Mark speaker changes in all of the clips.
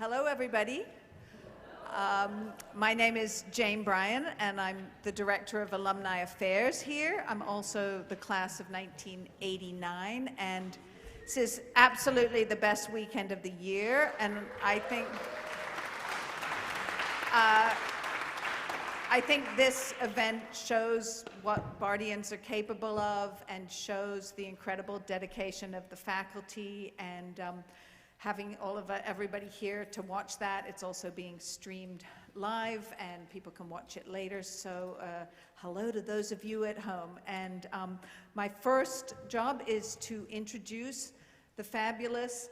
Speaker 1: Hello, everybody. My name is Jane Bryan, and I'm the Director of Alumni Affairs here. I'm also the class of 1989, and this is absolutely the best weekend of the year, and I think this event shows what Bardians are capable of and shows the incredible dedication of the faculty, and having everybody here to watch that. It's also being streamed live and people can watch it later, so hello to those of you at home. And my first job is to introduce the fabulous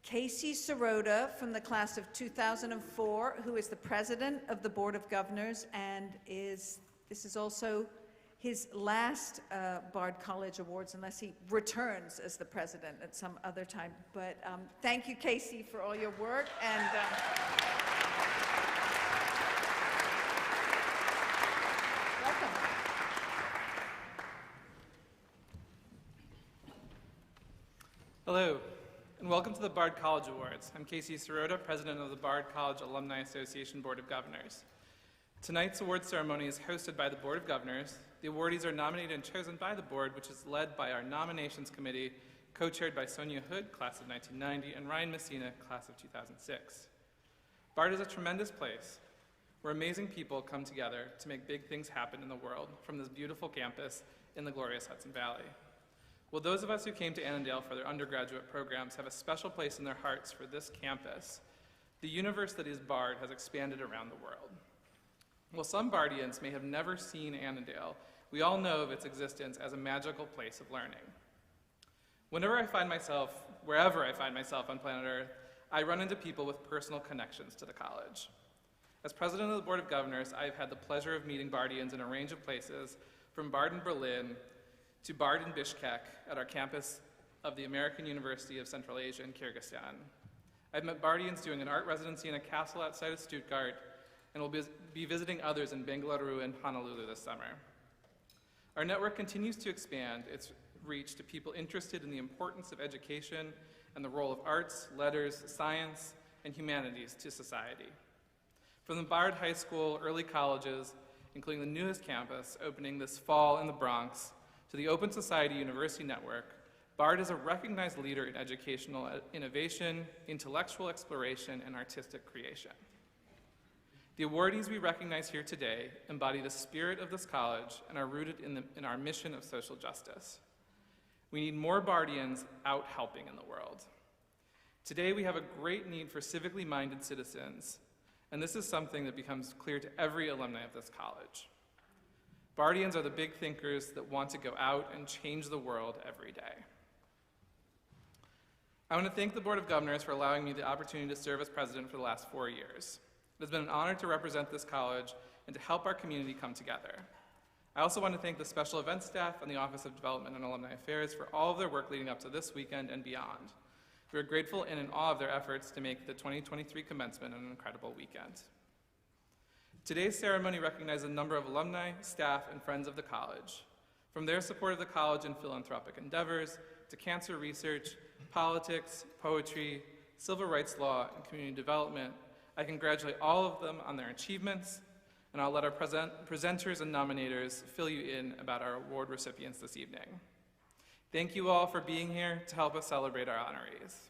Speaker 1: Casey Sirota from the class of 2004, who is the president of the Board of Governors, and this is also his last Bard College Awards, unless he returns as the president at some other time. But thank you, Casey, for all your work. And welcome.
Speaker 2: Hello, and welcome to the Bard College Awards. I'm Casey Sirota, president of the Bard College Alumni Association Board of Governors. Tonight's award ceremony is hosted by the Board of Governors. The awardees are nominated and chosen by the board, which is led by our nominations committee, co-chaired by Sonia Hood, class of 1990, and Ryan Messina, class of 2006. Bard is a tremendous place where amazing people come together to make big things happen in the world from this beautiful campus in the glorious Hudson Valley. Well, those of us who came to Annandale for their undergraduate programs have a special place in their hearts for this campus. The universe that is Bard has expanded around the world. While some Bardians may have never seen Annandale, we all know of its existence as a magical place of learning. Wherever I find myself on planet Earth, I run into people with personal connections to the college. As president of the Board of Governors, I've had the pleasure of meeting Bardians in a range of places, from Bard in Berlin to Bard in Bishkek at our campus of the American University of Central Asia in Kyrgyzstan. I've met Bardians doing an art residency in a castle outside of Stuttgart, and will be visiting others in Bengaluru and Honolulu this summer. Our network continues to expand its reach to people interested in the importance of education and the role of arts, letters, science, and humanities to society. From the Bard High School, early colleges, including the newest campus opening this fall in the Bronx, to the Open Society University Network, Bard is a recognized leader in educational innovation, intellectual exploration, and artistic creation. The awardees we recognize here today embody the spirit of this college and are rooted in our mission of social justice. We need more Bardians out helping in the world. Today we have a great need for civically minded citizens, and this is something that becomes clear to every alumni of this college. Bardians are the big thinkers that want to go out and change the world every day. I want to thank the Board of Governors for allowing me the opportunity to serve as president for the last 4 years. It has been an honor to represent this college and to help our community come together. I also want to thank the special events staff and the Office of Development and Alumni Affairs for all of their work leading up to this weekend and beyond. We are grateful and in awe of their efforts to make the 2023 commencement an incredible weekend. Today's ceremony recognizes a number of alumni, staff, and friends of the college. From their support of the college in philanthropic endeavors to cancer research, politics, poetry, civil rights law, and community development, I congratulate all of them on their achievements, and I'll let our presenters and nominators fill you in about our award recipients this evening. Thank you all for being here to help us celebrate our honorees.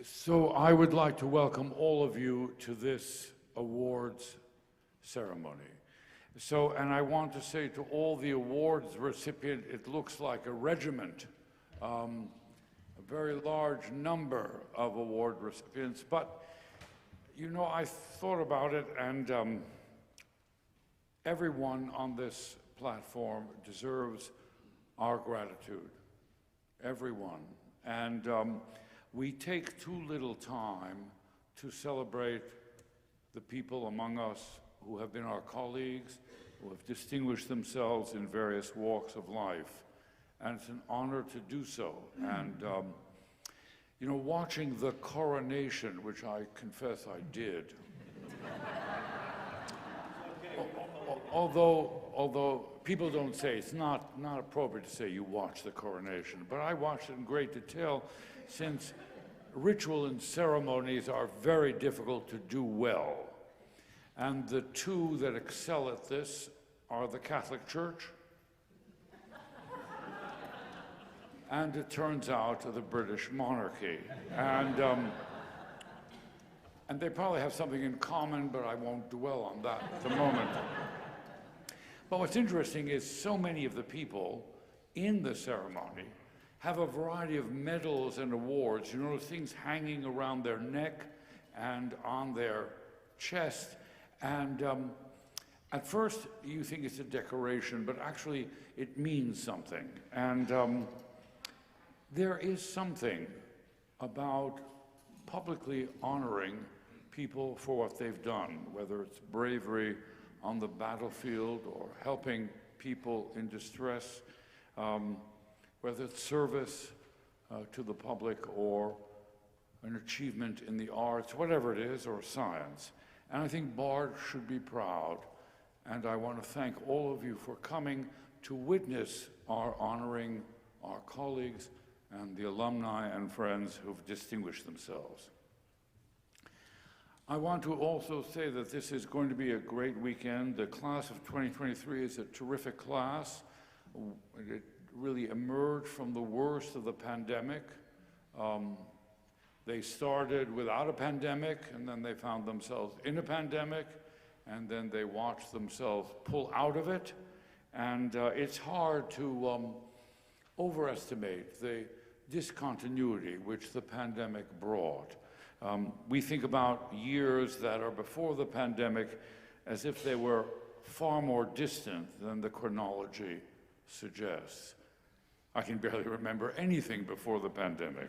Speaker 3: So I would like to welcome all of you to this awards ceremony. And I want to say to all the awards recipients, it looks like a regiment, a very large number of award recipients. But, you know, I thought about it, and everyone on this platform deserves our gratitude, everyone. And we take too little time to celebrate the people among us who have been our colleagues, who have distinguished themselves in various walks of life. And it's an honor to do so. And You know, watching the coronation, which I confess I did, although people don't say, it's not appropriate to say you watch the coronation, but I watched it in great detail since ritual and ceremonies are very difficult to do well. And the two that excel at this are the Catholic Church and, it turns out, the British monarchy. And they probably have something in common, but I won't dwell on that at the moment. But what's interesting is so many of the people in the ceremony have a variety of medals and awards. You notice things hanging around their neck and on their chest. And at first you think it's a decoration, but actually it means something. And there is something about publicly honoring people for what they've done, whether it's bravery on the battlefield or helping people in distress, whether it's service to the public or an achievement in the arts, whatever it is, or science. And I think Bard should be proud. And I want to thank all of you for coming to witness our honoring our colleagues and the alumni and friends who've distinguished themselves. I want to also say that this is going to be a great weekend. The class of 2023 is a terrific class. It really emerged from the worst of the pandemic. They started without a pandemic, and then they found themselves in a pandemic, and then they watched themselves pull out of it. And it's hard to overestimate the discontinuity which the pandemic brought. We think about years that are before the pandemic as if they were far more distant than the chronology suggests. I can barely remember anything before the pandemic.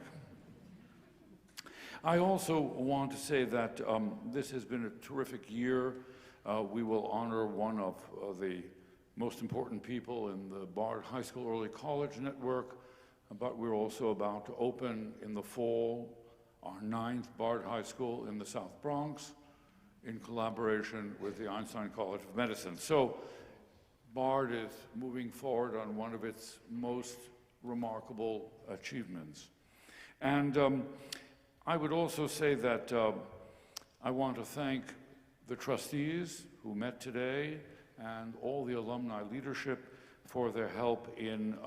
Speaker 3: I also want to say that this has been a terrific year. We will honor one of the most important people in the Bard High School Early College Network, but we're also about to open in the fall our 9th Bard High School in the South Bronx in collaboration with the Einstein College of Medicine. So Bard is moving forward on one of its most remarkable achievements. And I would also say that I want to thank the trustees who met today and all the alumni leadership for their help in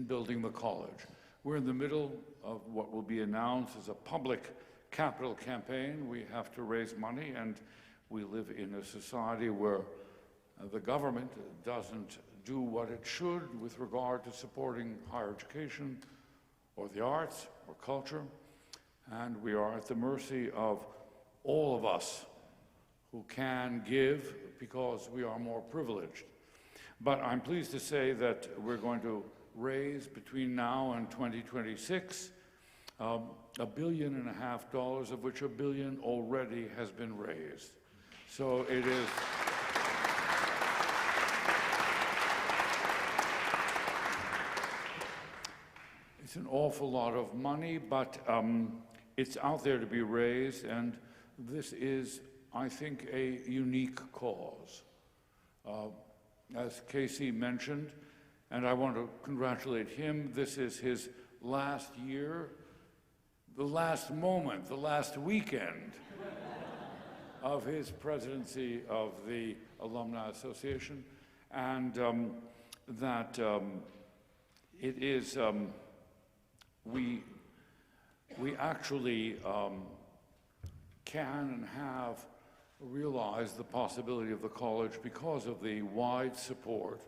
Speaker 3: building the college. We're in the middle of what will be announced as a public capital campaign. We have to raise money, and we live in a society where the government doesn't do what it should with regard to supporting higher education or the arts or culture. And we are at the mercy of all of us who can give because we are more privileged. But I'm pleased to say that we're going to raise between now and 2026 $1.5 billion, of which $1 billion already has been raised. So it is. It's an awful lot of money, but it's out there to be raised, and this is, I think, a unique cause. As Casey mentioned, and I want to congratulate him, this is his last year, the last moment, the last weekend of his presidency of the Alumni Association, and that it is, we actually can and have realized the possibility of the college because of the wide support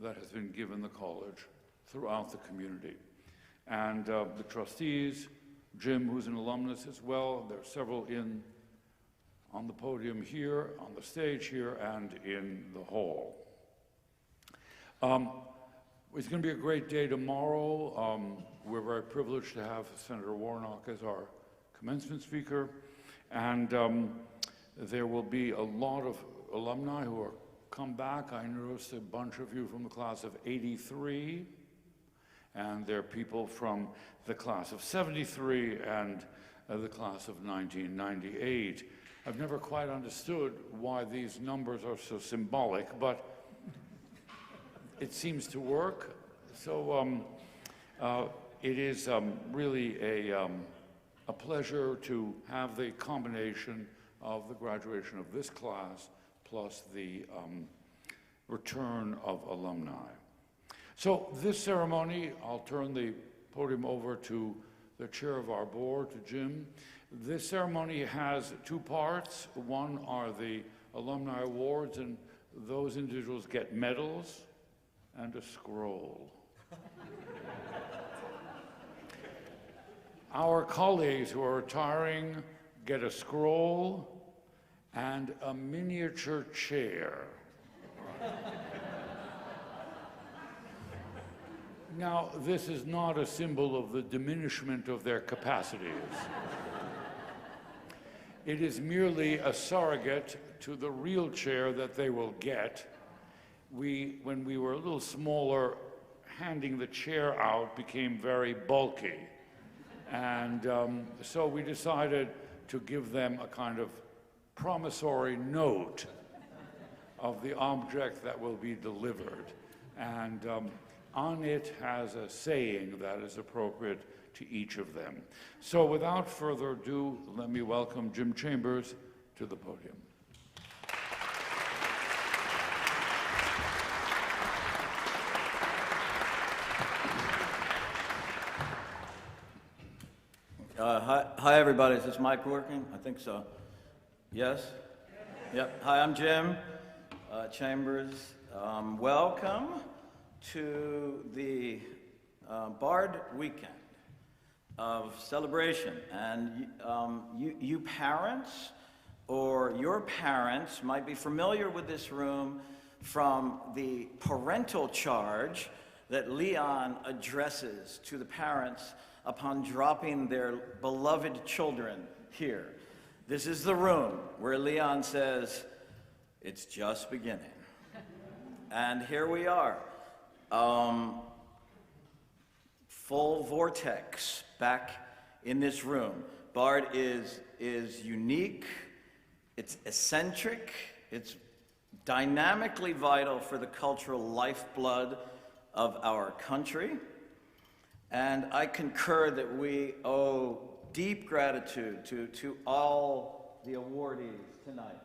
Speaker 3: that has been given the college throughout the community. And the trustees, Jim, who's an alumnus as well, there are several on the podium here, on the stage here, and in the hall. It's going to be a great day tomorrow. We're very privileged to have Senator Warnock as our commencement speaker, and there will be a lot of alumni who are come back. I noticed a bunch of you from the class of '83, and they're people from the class of '73 and the class of 1998. I've never quite understood why these numbers are so symbolic, but it seems to work. So it is really a pleasure to have the combination of the graduation of this class plus the return of alumni. So this ceremony, I'll turn the podium over to the chair of our board, to Jim. This ceremony has two parts. One are the alumni awards, and those individuals get medals and a scroll. Our colleagues who are retiring get a scroll and a miniature chair. Now, this is not a symbol of the diminishment of their capacities. It is merely a surrogate to the real chair that they will get. When we were a little smaller, handing the chair out became very bulky. And so we decided to give them a kind of promissory note of the object that will be delivered. And on it has a saying that is appropriate to each of them. So without further ado, let me welcome Jim Chambers to the podium.
Speaker 4: Hi, everybody. Is this mic working? I think so. Yes? Yep. Hi, I'm Jim Chambers. Welcome to the Bard weekend of celebration. And you parents or your parents might be familiar with this room from the parental charge that Leon addresses to the parents upon dropping their beloved children here. This is the room where Leon says, "It's just beginning." And here we are. Full vortex back in this room. Bard is unique, it's eccentric, it's dynamically vital for the cultural lifeblood of our country. And I concur that we owe deep gratitude to all the awardees tonight.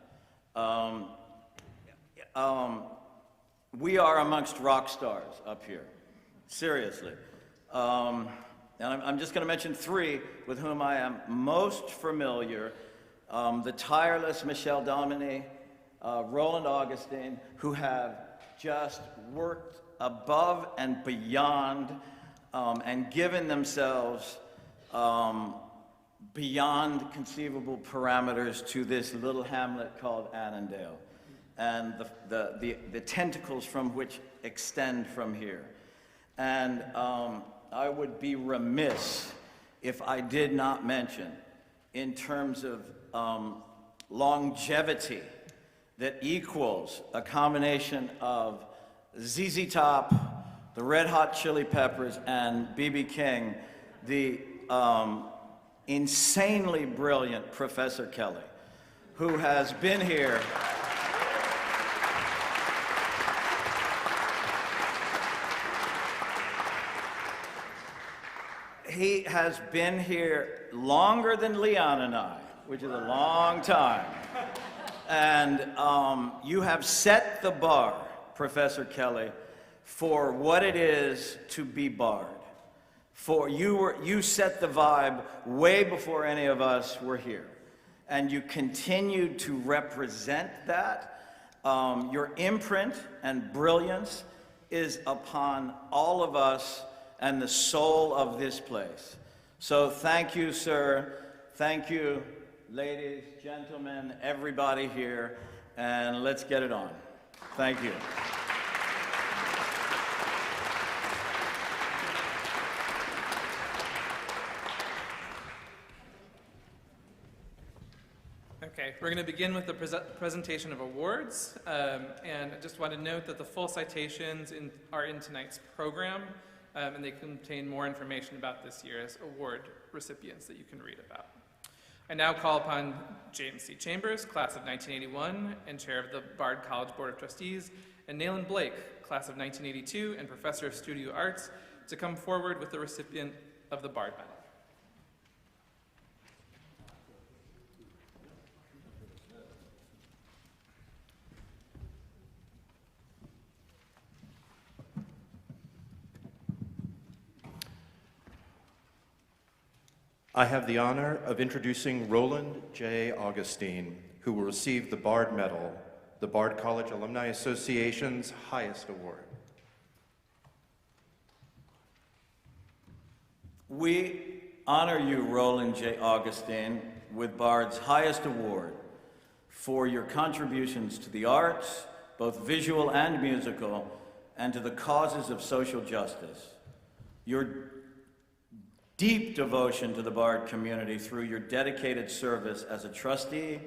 Speaker 4: We are amongst rock stars up here, seriously. And I'm just going to mention three with whom I am most familiar. The tireless Michelle Dominy, Roland Augustine, who have just worked above and beyond and given themselves beyond conceivable parameters to this little hamlet called Annandale, and the tentacles from which extend from here. And I would be remiss if I did not mention, in terms of longevity that equals a combination of ZZ Top, the Red Hot Chili Peppers, and B.B. King, the insanely brilliant Professor Kelly, who has been here he has been here longer than Leon and I, which is a long time. And you have set the bar, Professor Kelly, for what it is to be Bard. For you set the vibe way before any of us were here. And you continued to represent that. Your imprint and brilliance is upon all of us and the soul of this place. So thank you, sir. Thank you, ladies, gentlemen, everybody here. And let's get it on. Thank you.
Speaker 2: Okay, we're going to begin with the presentation of awards, and I just want to note that the full citations are in tonight's program, and they contain more information about this year's award recipients that you can read about. I now call upon James C. Chambers, class of 1981, and chair of the Bard College Board of Trustees, and Nayland Blake, class of 1982, and professor of studio arts, to come forward with the recipient of the Bard Medal.
Speaker 5: I have the honor of introducing Roland J. Augustine, who will receive the Bard Medal, the Bard College Alumni Association's highest award.
Speaker 4: We honor you, Roland J. Augustine, with Bard's highest award for your contributions to the arts, both visual and musical, and to the causes of social justice. Your deep devotion to the Bard community through your dedicated service as a trustee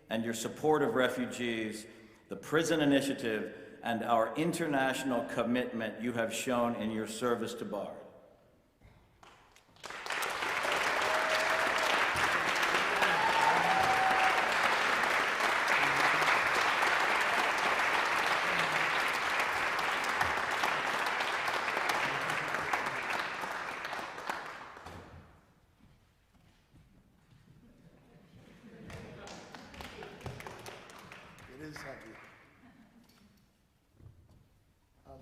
Speaker 4: and your support of refugees, the Prison Initiative, and our international commitment you have shown in your service to Bard.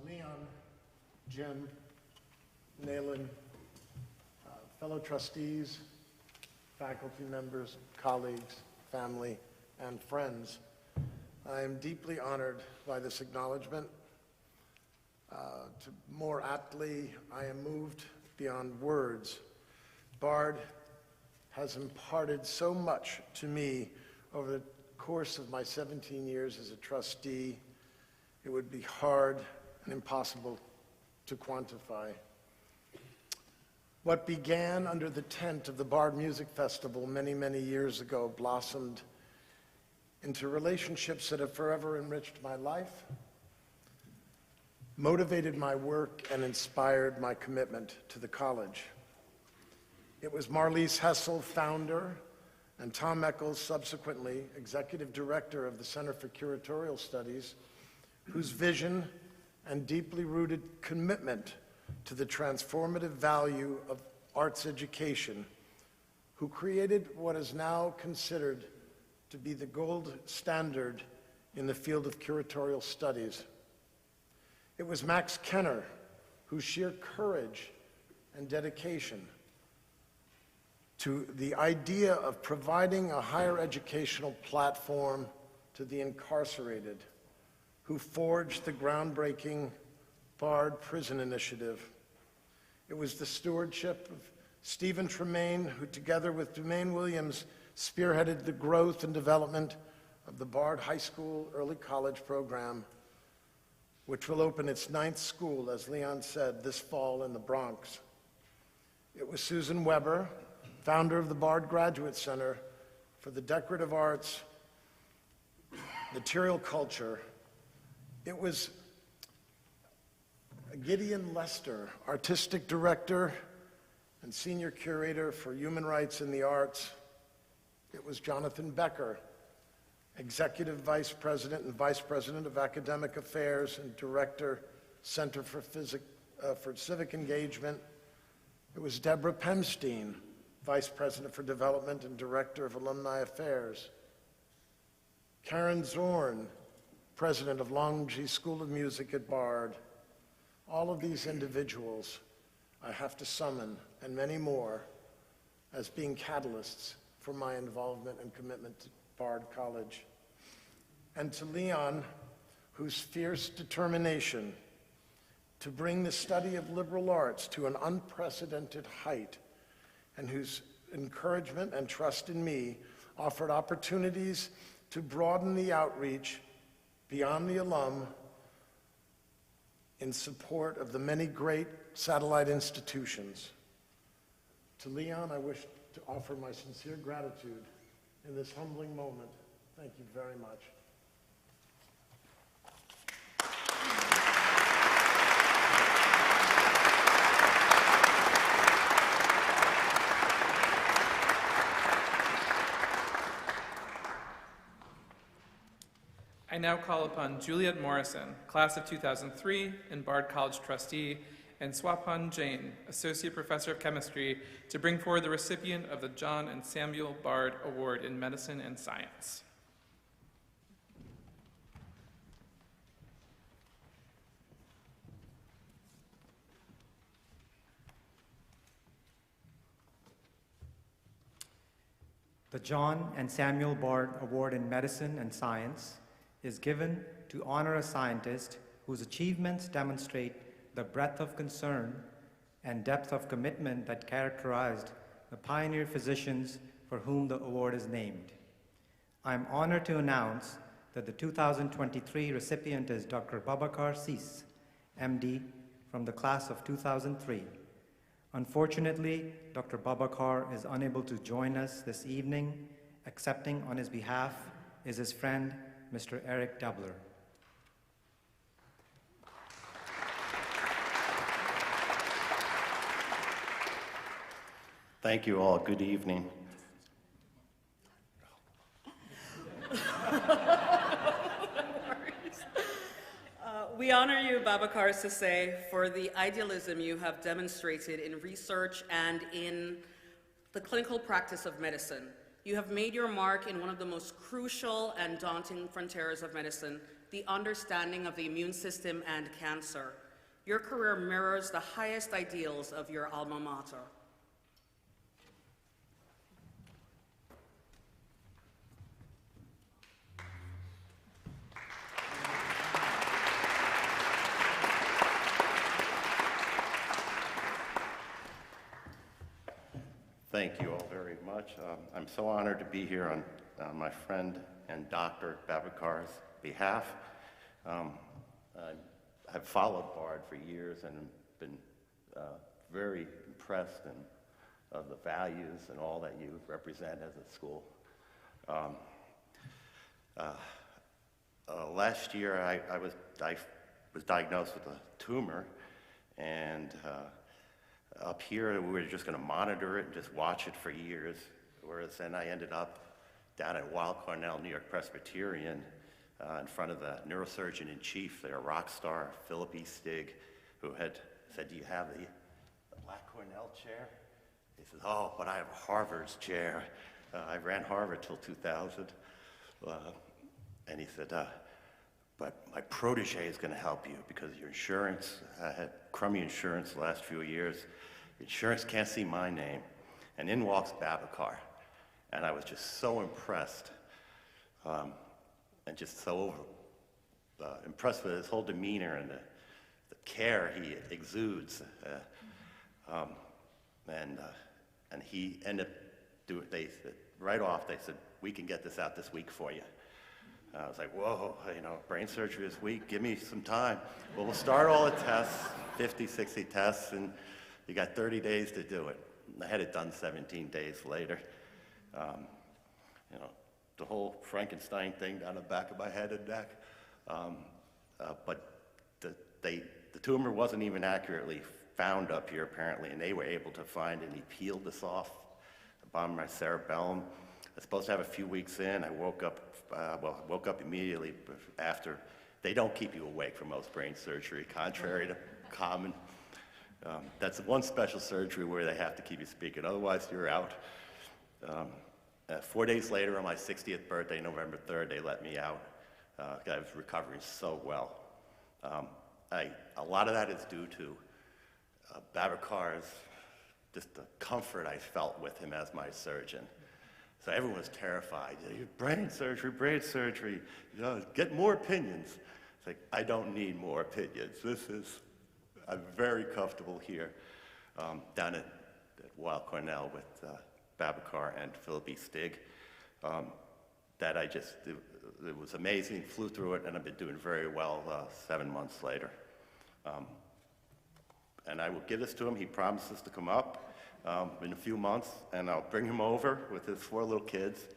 Speaker 6: Leon, Jim, Nayland, fellow trustees, faculty members, colleagues, family, and friends, I am deeply honored by this acknowledgement. More aptly, I am moved beyond words. Bard has imparted so much to me over the course of my 17 years as a trustee. It would be hard and impossible to quantify. What began under the tent of the Bard Music Festival many, many years ago blossomed into relationships that have forever enriched my life, motivated my work, and inspired my commitment to the college. It was Marlise Hessel, founder, and Tom Eccles, subsequently executive director of the Center for Curatorial Studies, whose vision and deeply rooted commitment to the transformative value of arts education, who created what is now considered to be the gold standard in the field of curatorial studies. It was Max Kenner, whose sheer courage and dedication to the idea of providing a higher educational platform to the incarcerated, who forged the groundbreaking Bard Prison Initiative. It was the stewardship of Stephen Tremaine, who together with Dumaine Williams spearheaded the growth and development of the Bard High School Early College program, which will open its 9th school, as Leon said, this fall in the Bronx. It was Susan Weber, founder of the Bard Graduate Center for the Decorative Arts, Material Culture. It was Gideon Lester, artistic director and senior curator for human rights in the arts. It was Jonathan Becker, executive vice president and vice president of academic affairs and director, Center for Civic Engagement. It was Deborah Pemstein, vice president for development and director of alumni affairs. Karen Zorn, president of Longy School of Music at Bard. All of these individuals I have to summon, and many more, as being catalysts for my involvement and commitment to Bard College. And to Leon, whose fierce determination to bring the study of liberal arts to an unprecedented height, and whose encouragement and trust in me offered opportunities to broaden the outreach beyond the alum in support of the many great satellite institutions. To Leon, I wish to offer my sincere gratitude in this humbling moment. Thank you very much.
Speaker 2: now call upon Juliet Morrison, class of 2003 and Bard College trustee, and Swapan Jain, associate professor of chemistry, to bring forward the recipient of the John and Samuel Bard Award in Medicine and Science.
Speaker 7: The John and Samuel Bard Award in Medicine and Science is given to honor a scientist whose achievements demonstrate the breadth of concern and depth of commitment that characterized the pioneer physicians for whom the award is named. I am honored to announce that the 2023 recipient is Dr. Babakar Sis, MD, from the class of 2003. Unfortunately, Dr. Babakar is unable to join us this evening. Accepting on his behalf is his friend, Mr. Eric Dubler.
Speaker 8: Thank you all. Good evening.
Speaker 9: We honor you, Babakar Sise, for the idealism you have demonstrated in research and in the clinical practice of medicine. You have made your mark in one of the most crucial and daunting frontiers of medicine, the understanding of the immune system and cancer. Your career mirrors the highest ideals of your alma mater.
Speaker 8: Thank you all very much. I'm so honored to be here on my friend and Dr. Babakar's behalf. I've followed Bard for years and been very impressed of the values and all that you represent as a school. Last year, I was diagnosed with a tumor, and up here, we were just going to monitor it and just watch it for years, whereas then I ended up down at Weill Cornell, New York Presbyterian, in front of the neurosurgeon-in-chief, their rock star, Philip E. Stig, who had said, "Do you have the Black Cornell chair?" He says, "Oh, but I have Harvard's chair. I ran Harvard till 2000. And he said, "But my protege is going to help you because your insurance, I had crummy insurance the last few years. Insurance can't see my name." And in walks Babakar. And I was just so impressed, and just so impressed with his whole demeanor and the care he exudes. And he ended up doing, right off, they said, "We can get this out this week for you." I was like, whoa, brain surgery this week, give me some time. Well, we'll start all the tests, 50, 60 tests, and you got 30 days to do it. I had it done 17 days later. The whole Frankenstein thing down the back of my head and neck. But the tumor wasn't even accurately found up here, apparently, and they were able to find it, and he peeled this off the bottom of my cerebellum. I was supposed to have a few weeks in. I woke up immediately after. They don't keep you awake for most brain surgery, contrary to common. That's one special surgery where they have to keep you speaking, otherwise you're out. 4 days later, on my 60th birthday, November 3rd, they let me out. I was recovering so well. A lot of that is due to Babakar's, just the comfort I felt with him as my surgeon. So everyone was terrified. Brain surgery, get more opinions. It's like, I don't need more opinions. I'm very comfortable here down at Weill Cornell with Babakar and Philip E. Stig. It was amazing, flew through it, and I've been doing very well 7 months later. And I will give this to him. He promises to come up in a few months, and I'll bring him over with his 4 little kids.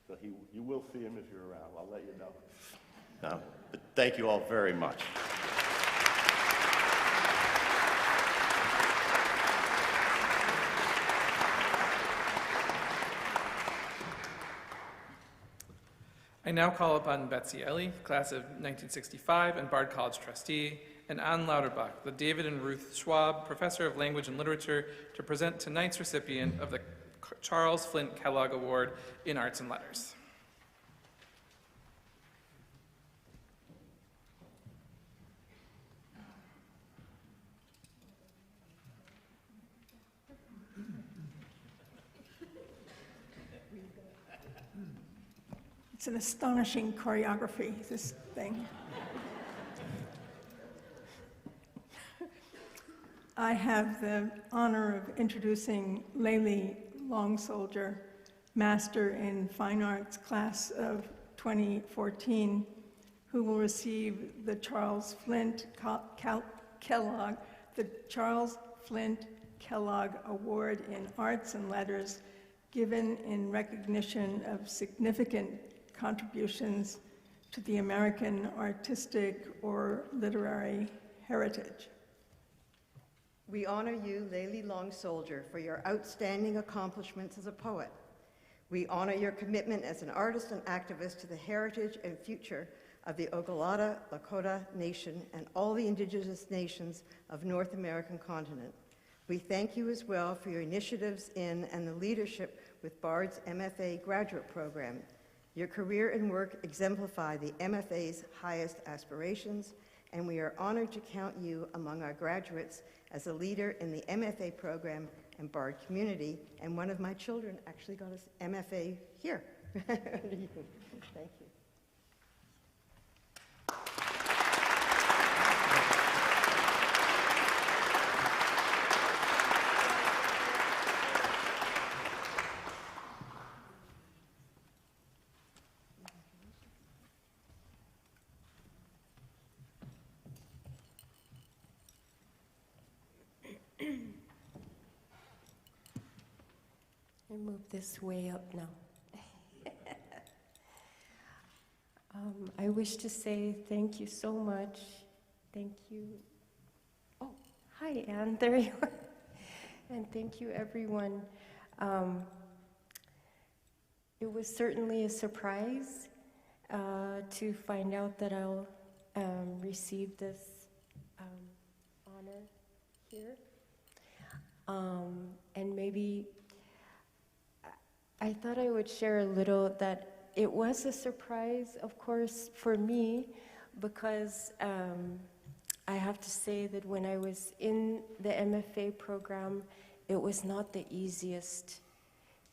Speaker 8: So you will see him if you're around. I'll let you know. But thank you all very much.
Speaker 2: I I now call upon Betsy Ellie, class of 1965 and Bard College trustee, and Ann Lauterbach, the David and Ruth Schwab Professor of Language and Literature, to present tonight's recipient of the Charles Flint Kellogg Award in Arts and Letters.
Speaker 10: It's an astonishing choreography, this thing. I have the honor of introducing Layli Longsoldier, Master in Fine Arts class of 2014, who will receive the Charles Flint Kellogg, the Charles Flint Kellogg Award in Arts and Letters, given in recognition of significant contributions to the American artistic or literary heritage.
Speaker 11: We honor you, Layli Longsoldier, for your outstanding accomplishments as a poet. We honor your commitment as an artist and activist to the heritage and future of the Oglala Lakota Nation and all the indigenous nations of North American continent. We thank you as well for your initiatives in and the leadership with BARD's MFA graduate program. Your career and work exemplify the MFA's highest aspirations, and we are honored to count you among our graduates as a leader in the MFA program and BARD community, and one of my children actually got his MFA here. Thank you.
Speaker 12: I move this way up now. I wish to say thank you so much. Thank you. Oh, hi, Anne. There you are. And thank you, everyone. It was certainly a surprise to find out that I'll receive this honor here. And maybe I thought I would share a little that it was a surprise, of course, for me, because I have to say that when I was in the MFA program, it was not the easiest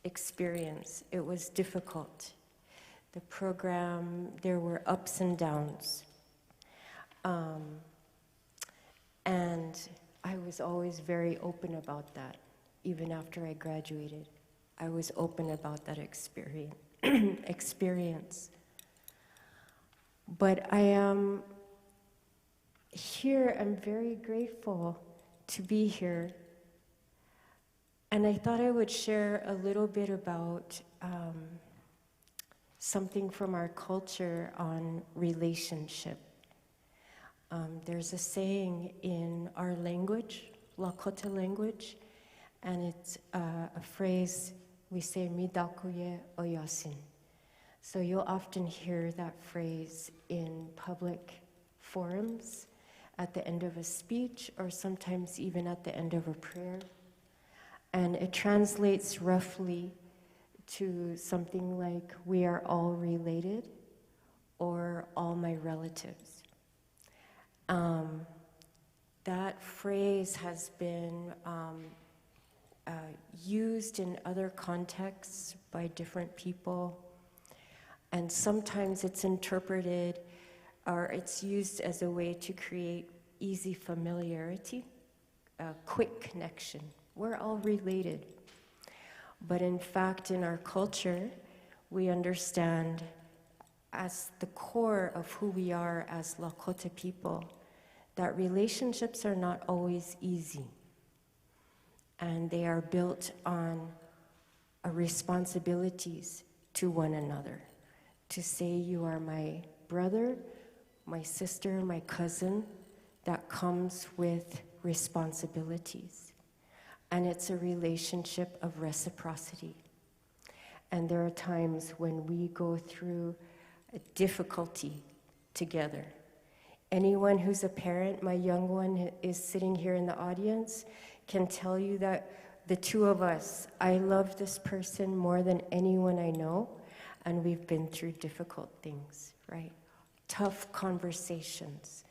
Speaker 12: experience. It was difficult. The program, there were ups and downs. And I was always very open about that, even after I graduated. I was open about that experience. But I am here, I'm very grateful to be here. And I thought I would share a little bit about something from our culture on relationship. There's a saying in our language, Lakota language, and it's a phrase we say, "Midakuye oyasin." So you'll often hear that phrase in public forums, at the end of a speech, or sometimes even at the end of a prayer. And it translates roughly to something like, "We are all related," or "all my relatives." That phrase has been used in other contexts by different people, and sometimes it's interpreted or it's used as a way to create easy familiarity, a quick connection. We're all related. But in fact, in our culture, we understand as the core of who we are as Lakota people, that relationships are not always easy. And they are built on responsibilities to one another. To say you are my brother, my sister, my cousin, that comes with responsibilities. And it's a relationship of reciprocity. And there are times when we go through difficulty together. Anyone who's a parent, my young one is sitting here in the audience, can tell you that the two of us, I love this person more than anyone I know, and we've been through difficult things, right? Tough conversations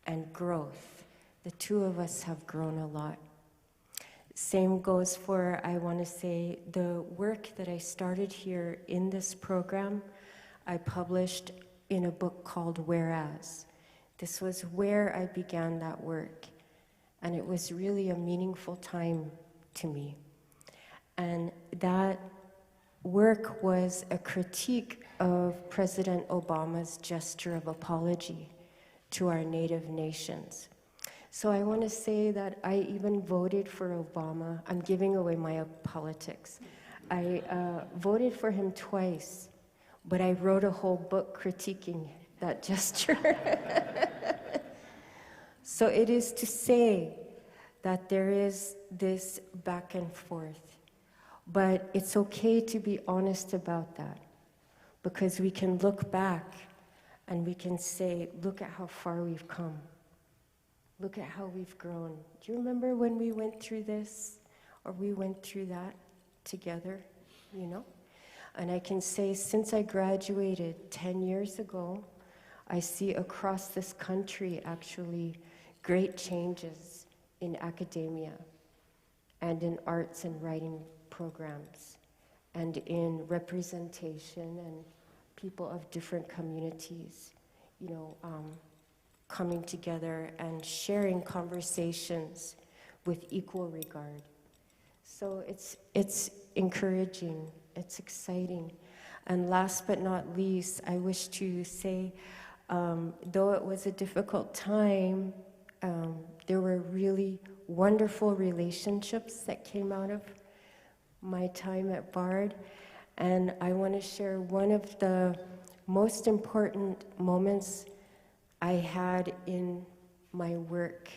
Speaker 12: and growth. The two of us have grown a lot. Same goes for, I want to say, the work that I started here in this program, I published in a book called Whereas. This was where I began that work, and it was really a meaningful time to me. And that work was a critique of President Obama's gesture of apology to our native nations. So I want to say that I even voted for Obama. I'm giving away my politics. I voted for him twice, but I wrote a whole book critiquing that gesture. So it is to say that there is this back and forth, but it's okay to be honest about that, because we can look back and we can say, look at how far we've come. Look at how we've grown. Do you remember when we went through this, or we went through that together, you know? And I can say, since I graduated 10 years ago, I see across this country, actually, great changes in academia and in arts and writing programs and in representation and people of different communities, you know, coming together and sharing conversations with equal regard. So it's encouraging, it's exciting. And last but not least, I wish to say, though it was a difficult time, there were really wonderful relationships that came out of my time at Bard. And I want to share one of the most important moments I had in my work,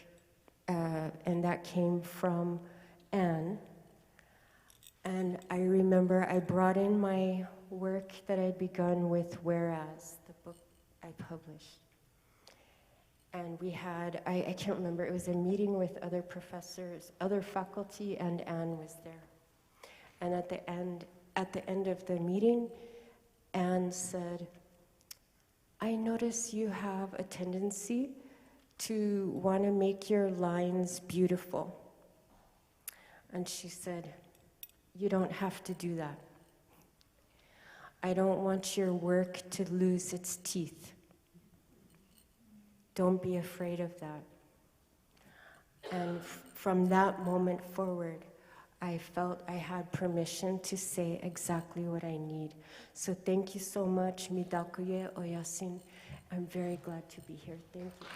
Speaker 12: and that came from Anne. And I remember I brought in my work that I'd begun with Whereas, the book I published. And we had, I can't remember, it was a meeting with other professors, other faculty, and Anne was there. And at the end of the meeting, Anne said, I notice you have a tendency to want to make your lines beautiful. And she said, you don't have to do that. I don't want your work to lose its teeth. Don't be afraid of that. And from that moment forward, I felt I had permission to say exactly what I need. So thank you so much, Midakuye Oyasin. I'm very glad to be here. Thank you.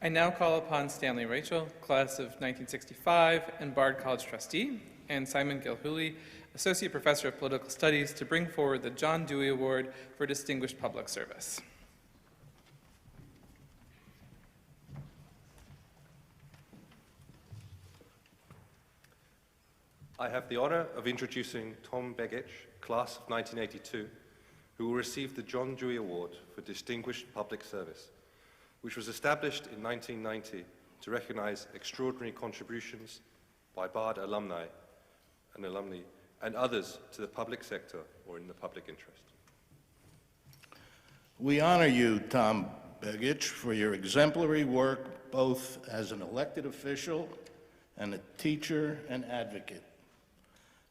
Speaker 2: I now call upon Stanley Rachel, class of 1965 and Bard College trustee, and Simon Gilhooly, Associate Professor of Political Studies, to bring forward the John Dewey Award for Distinguished Public Service.
Speaker 13: I have the honor of introducing Tom Begich, class of 1982, who will receive the John Dewey Award for Distinguished Public Service, which was established in 1990 to recognize extraordinary contributions by Bard alumni and others to the public sector or in the public interest.
Speaker 14: We honor you, Tom Begich, for your exemplary work both as an elected official and a teacher and advocate.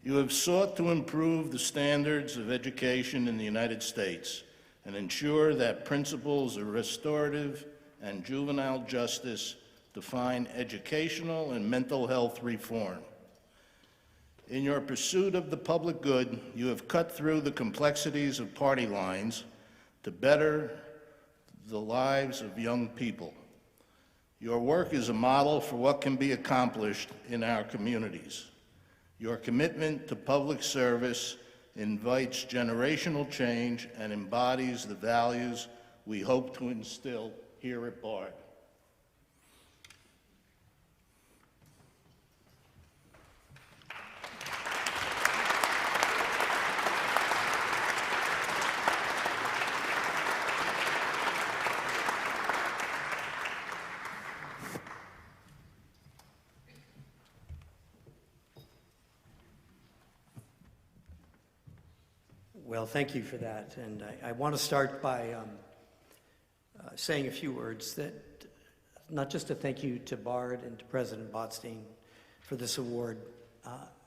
Speaker 14: You have sought to improve the standards of education in the United States and ensure that principles of restorative and juvenile justice define educational and mental health reform. In your pursuit of the public good, you have cut through the complexities of party lines to better the lives of young people. Your work is a model for what can be accomplished in our communities. Your commitment to public service invites generational change and embodies the values we hope to instill here at Bard.
Speaker 15: Well, thank you for that. And I want to start by saying a few words that, not just a thank you to Bard and to President Botstein for this award.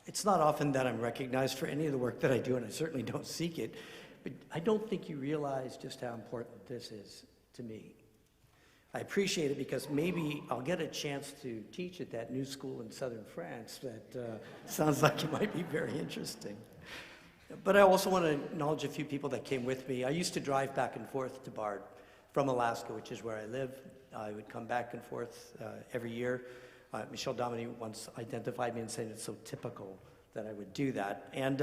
Speaker 15: It's not often that I'm recognized for any of the work that I do, and I certainly don't seek it, but I don't think you realize just how important this is to me. I appreciate it because maybe I'll get a chance to teach at that new school in southern France that sounds like it might be very interesting. But I also want to acknowledge a few people that came with me. I used to drive back and forth to Bard from Alaska, which is where I live. I would come back and forth every year. Michelle Dominy once identified me and said it's so typical that I would do that. And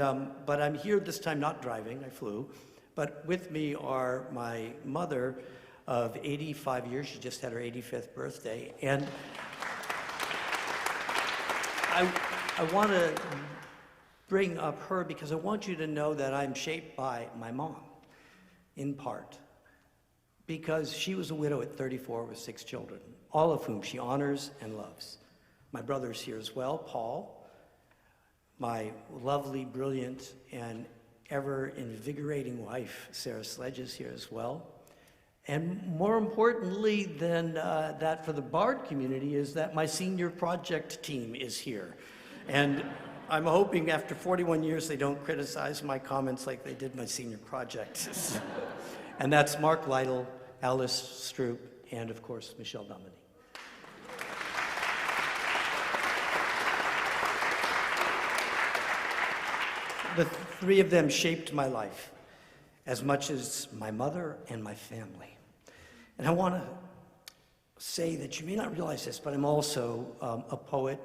Speaker 15: but I'm here this time not driving, I flew. But with me are my mother of 85 years. She just had her 85th birthday. And I want to bring up her because I want you to know that I'm shaped by my mom, in part, because she was a widow at 34 with 6 children, all of whom she honors and loves. My brother's here as well, Paul, my lovely, brilliant, and ever-invigorating wife, Sarah Sledge, is here as well. And more importantly than that for the Bard community is that my senior project team is here. And I'm hoping after 41 years they don't criticize my comments like they did my senior project. And that's Mark Lytle, Alice Stroop, and of course, Michelle Dominy. The three of them shaped my life as much as my mother and my family. And I want to say that you may not realize this, but I'm also a poet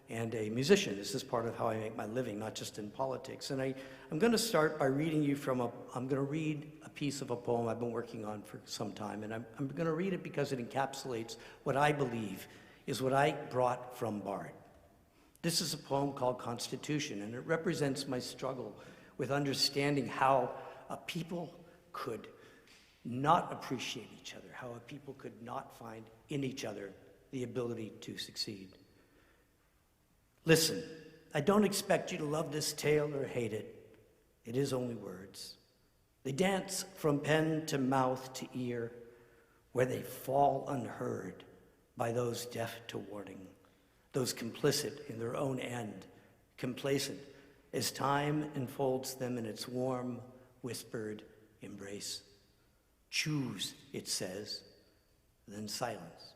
Speaker 15: and a musician. This is part of how I make my living, not just in politics. And I'm going to start by reading you from I'm going to read a piece of a poem I've been working on for some time. And I'm going to read it because it encapsulates what I believe is what I brought from Bard. This is a poem called Constitution, and it represents my struggle with understanding how a people could not appreciate each other, how a people could not find in each other the ability to succeed. Listen, I don't expect you to love this tale or hate it. It is only words. They dance from pen to mouth to ear, where they fall unheard by those deaf to warning, those complicit in their own end, complacent as time enfolds them in its warm, whispered embrace. Choose, it says, then silence.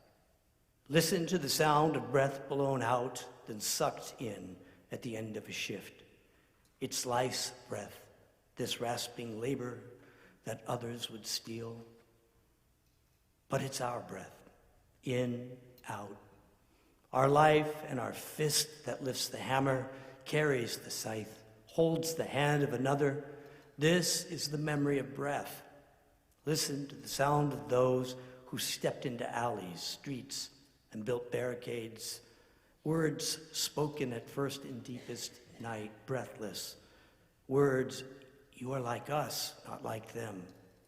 Speaker 15: Listen to the sound of breath blown out, then sucked in at the end of a shift. It's life's breath, this rasping labor that others would steal. But it's our breath, in, out. Our life and our fist that lifts the hammer, carries the scythe, holds the hand of another. This is the memory of breath. Listen to the sound of those who stepped into alleys, streets, and built barricades. Words spoken at first in deepest night, breathless. Words, you are like us, not like them.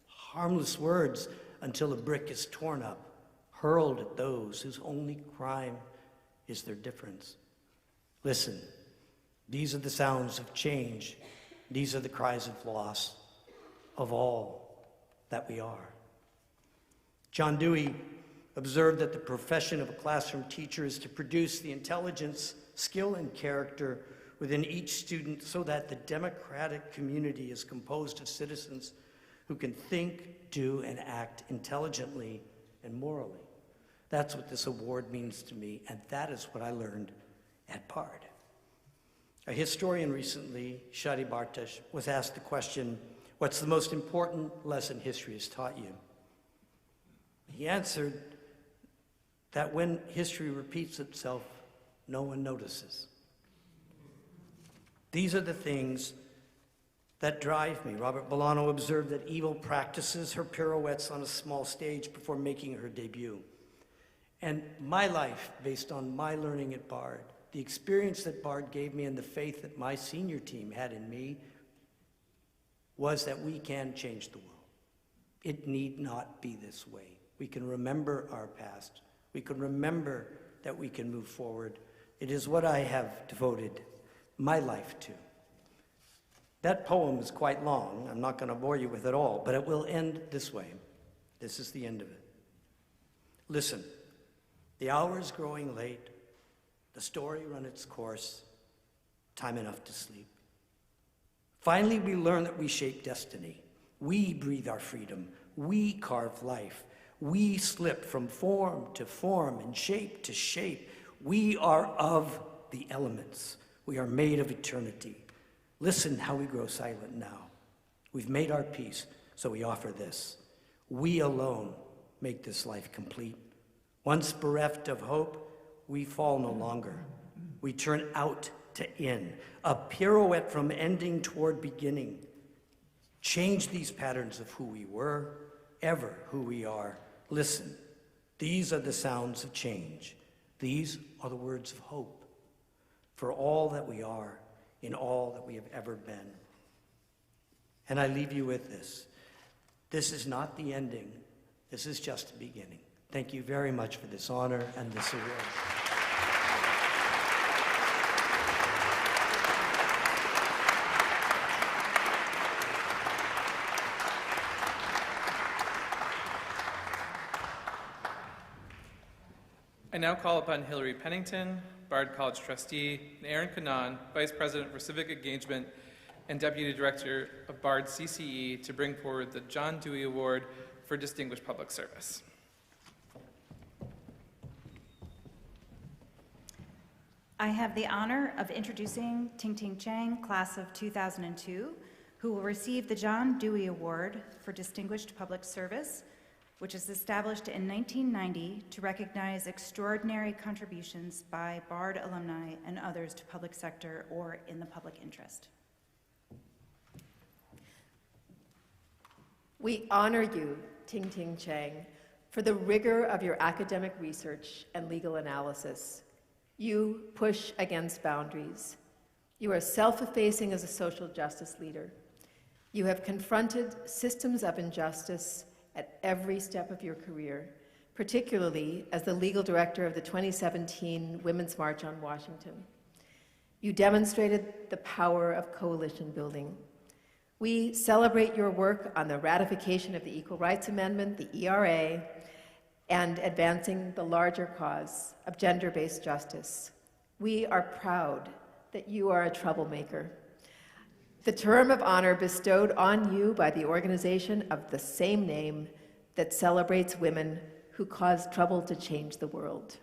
Speaker 15: Harmless words until a brick is torn up, hurled at those whose only crime is their difference. Listen, these are the sounds of change. These are the cries of loss of all that we are. John Dewey observed that the profession of a classroom teacher is to produce the intelligence, skill, and character within each student so that the democratic community is composed of citizens who can think, do, and act intelligently and morally. That's what this award means to me, and that is what I learned at Bard. A historian recently, Shadi Bartosh, was asked the question, what's the most important lesson history has taught you? He answered that when history repeats itself, no one notices. These are the things that drive me. Robert Bolano observed that evil practices her pirouettes on a small stage before making her debut. And my life, based on my learning at Bard, the experience that Bard gave me and the faith that my senior team had in me, was that we can change the world. It need not be this way. We can remember our past. We can remember that we can move forward. It is what I have devoted my life to. That poem is quite long. I'm not going to bore you with it all, but it will end this way. This is the end of it. Listen, the hour is growing late. The story run its course. Time enough to sleep. Finally, we learn that we shape destiny. We breathe our freedom. We carve life. We slip from form to form and shape to shape. We are of the elements. We are made of eternity. Listen how we grow silent now. We've made our peace, so we offer this. We alone make this life complete. Once bereft of hope, we fall no longer. We turn out to in, a pirouette from ending toward beginning. Change these patterns of who we were, ever who we are. Listen, these are the sounds of change. These are the words of hope for all that we are, in all that we have ever been. And I leave you with this. This is not the ending. This is just the beginning. Thank you very much for this honor and this award.
Speaker 2: I now call upon Hillary Pennington, Bard College Trustee, and Aaron Kanan, Vice President for Civic Engagement and Deputy Director of Bard CCE, to bring forward the John Dewey Award for Distinguished Public Service.
Speaker 16: I have the honor of introducing Ting Chang, class of 2002, who will receive the John Dewey Award for Distinguished Public Service, which is established in 1990 to recognize extraordinary contributions by Bard alumni and others to public sector or in the public interest.
Speaker 17: We honor you, Ting Chang, for the rigor of your academic research and legal analysis. You push against boundaries. You are self-effacing as a social justice leader. You have confronted systems of injustice at every step of your career, particularly as the legal director of the 2017 Women's March on Washington. You demonstrated the power of coalition building. We celebrate your work on the ratification of the Equal Rights Amendment, the ERA, and advancing the larger cause of gender-based justice. We are proud that you are a troublemaker. The term of honor bestowed on you by the organization of the same name that celebrates women who cause trouble to change the world.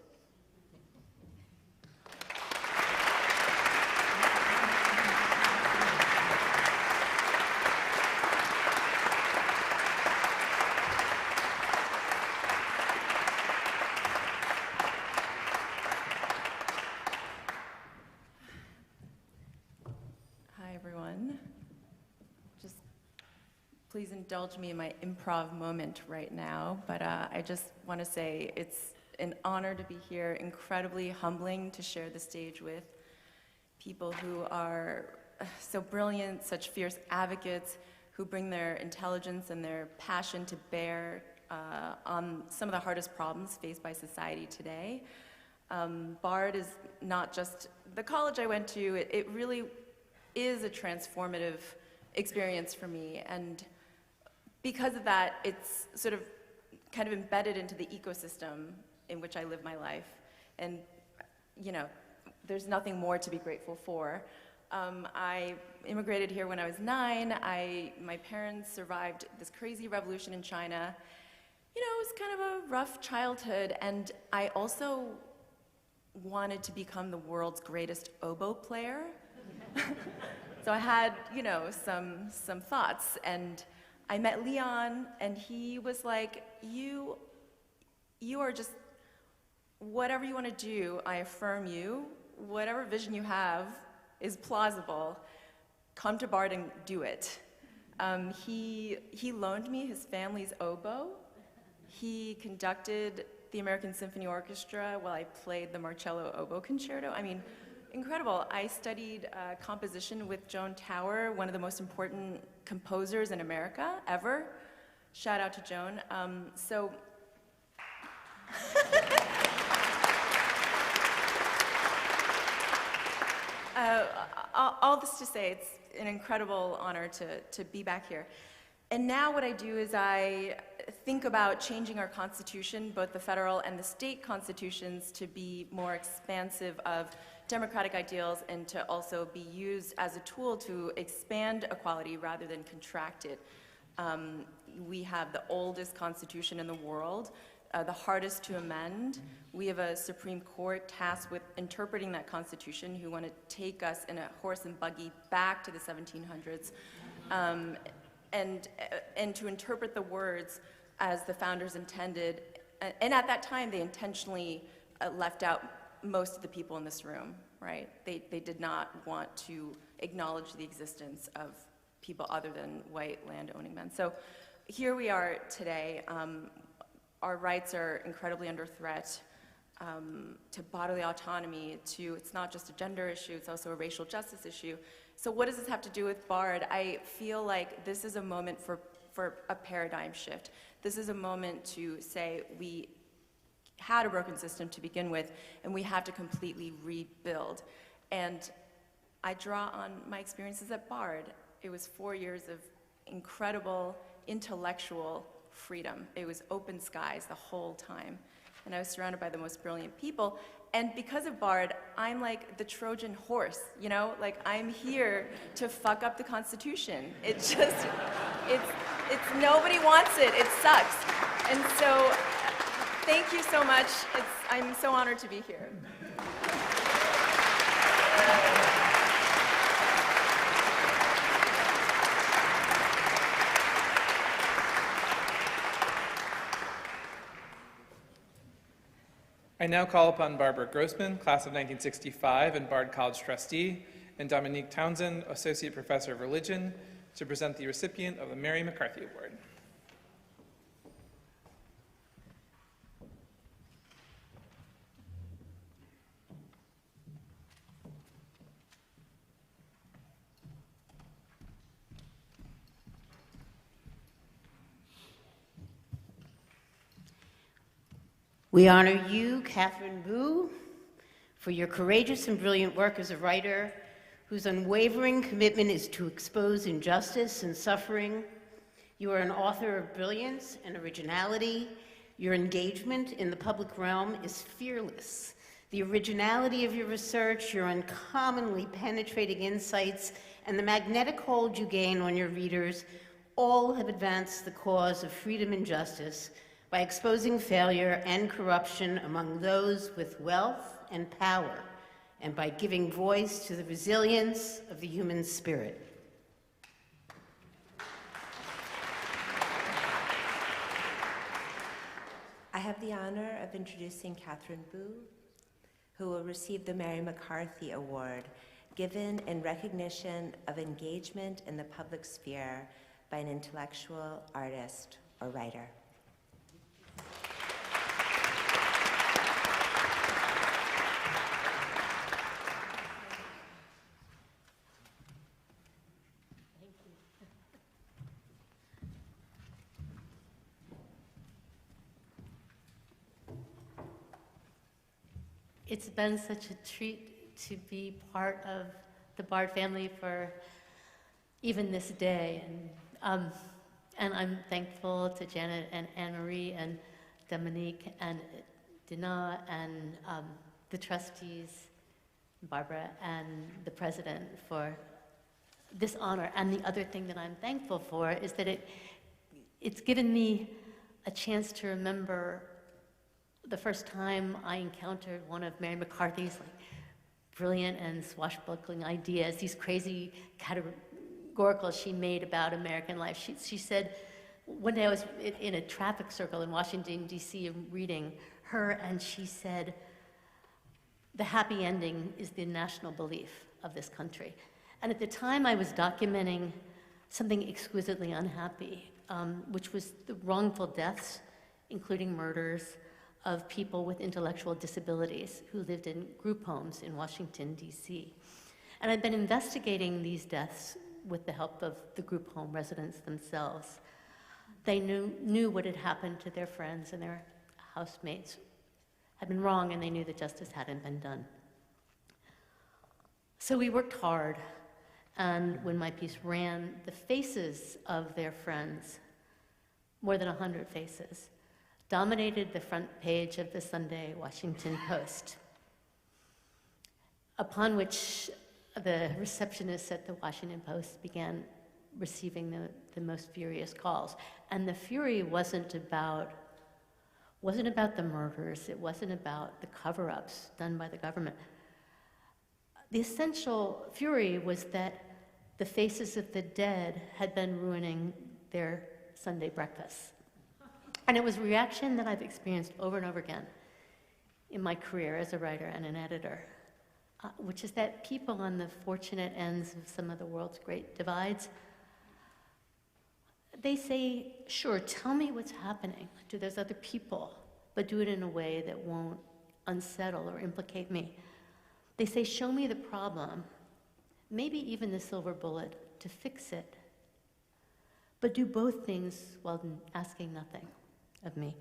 Speaker 18: Please indulge me in my improv moment right now, but I just want to say it's an honor to be here, incredibly humbling to share the stage with people who are so brilliant, such fierce advocates, who bring their intelligence and their passion to bear on some of the hardest problems faced by society today. Bard is not just the college I went to, it really is a transformative experience for me, and because of that, it's sort of kind of embedded into the ecosystem in which I live my life. And, you know, there's nothing more to be grateful for. I immigrated here when I was 9. My parents survived this crazy revolution in China. You know, it was kind of a rough childhood, and I also wanted to become the world's greatest oboe player. So I had, you know, some thoughts, and I met Leon, and he was like, you are just, whatever you want to do, I affirm you. Whatever vision you have is plausible. come to Bard and do it. He loaned me his family's oboe. He conducted the American Symphony Orchestra while I played the Marcello Oboe Concerto. I mean, incredible. I studied composition with Joan Tower, one of the most important composers in America ever. Shout out to Joan. All this to say, it's an incredible honor to be back here. And now what I do is I think about changing our constitution, both the federal and the state constitutions, to be more expansive of democratic ideals and to also be used as a tool to expand equality rather than contract it. We have the oldest constitution in the world, the hardest to amend. We have a Supreme Court tasked with interpreting that Constitution who want to take us in a horse and buggy back to the 1700s and to interpret the words as the founders intended. And at that time, they intentionally left out most of the people in this room, right? They did not want to acknowledge the existence of people other than white land-owning men. So here we are today. Our rights are incredibly under threat. To bodily autonomy, it's not just a gender issue, it's also a racial justice issue. So what does this have to do with BARD? I feel like this is a moment for a paradigm shift. This is a moment to say we had a broken system to begin with, and we have to completely rebuild. And I draw on my experiences at BARD. It was 4 years of incredible intellectual freedom. It was open skies the whole time. And I was surrounded by the most brilliant people. And because of BARD, I'm like the Trojan horse, you know? Like, I'm here to fuck up the Constitution. It's just, it's nobody wants it. It sucks. And so, thank you so much. I'm so honored to be here.
Speaker 2: I now call upon Barbara Grossman, class of 1965 and Bard College trustee, and Dominique Townsend, associate professor of religion, to present the recipient of the Mary McCarthy Award.
Speaker 19: We honor you, Catherine Boo, for your courageous and brilliant work as a writer whose unwavering commitment is to expose injustice and suffering. You are an author of brilliance and originality. Your engagement in the public realm is fearless. The originality of your research, your uncommonly penetrating insights, and the magnetic hold you gain on your readers all have advanced the cause of freedom and justice by exposing failure and corruption among those with wealth and power, and by giving voice to the resilience of the human spirit.
Speaker 12: I have the honor of introducing Catherine Boo, who will receive the Mary McCarthy Award, given in recognition of engagement in the public sphere by an intellectual, artist, or writer.
Speaker 20: It's been such a treat to be part of the Bard family for even this day. And I'm thankful to Janet and Anne-Marie and Dominique and Dina and the trustees, Barbara, and the president for this honor. And the other thing that I'm thankful for is that it's given me a chance to remember the first time I encountered one of Mary McCarthy's brilliant and swashbuckling ideas, these crazy categoricals she made about American life. She said, one day I was in a traffic circle in Washington, D.C., reading her, and she said, the happy ending is the national belief of this country. And at the time, I was documenting something exquisitely unhappy, which was the wrongful deaths, including murders, of people with intellectual disabilities who lived in group homes in Washington, D.C. And I'd been investigating these deaths with the help of the group home residents themselves. They knew what had happened to their friends and their housemates had been wrong, and they knew that justice hadn't been done. So we worked hard, and when my piece ran, the faces of their friends, more than 100 faces, dominated the front page of the Sunday Washington Post, upon which the receptionists at the Washington Post began receiving the most furious calls. And the fury wasn't about the murders, it wasn't about the cover-ups done by the government. The essential fury was that the faces of the dead had been ruining their Sunday breakfasts. And it was a reaction that I've experienced over and over again in my career as a writer and an editor, which is that people on the fortunate ends of some of the world's great divides, they say, sure, tell me what's happening to those other people, but do it in a way that won't unsettle or implicate me. They say, show me the problem, maybe even the silver bullet to fix it, but do both things while asking nothing of me.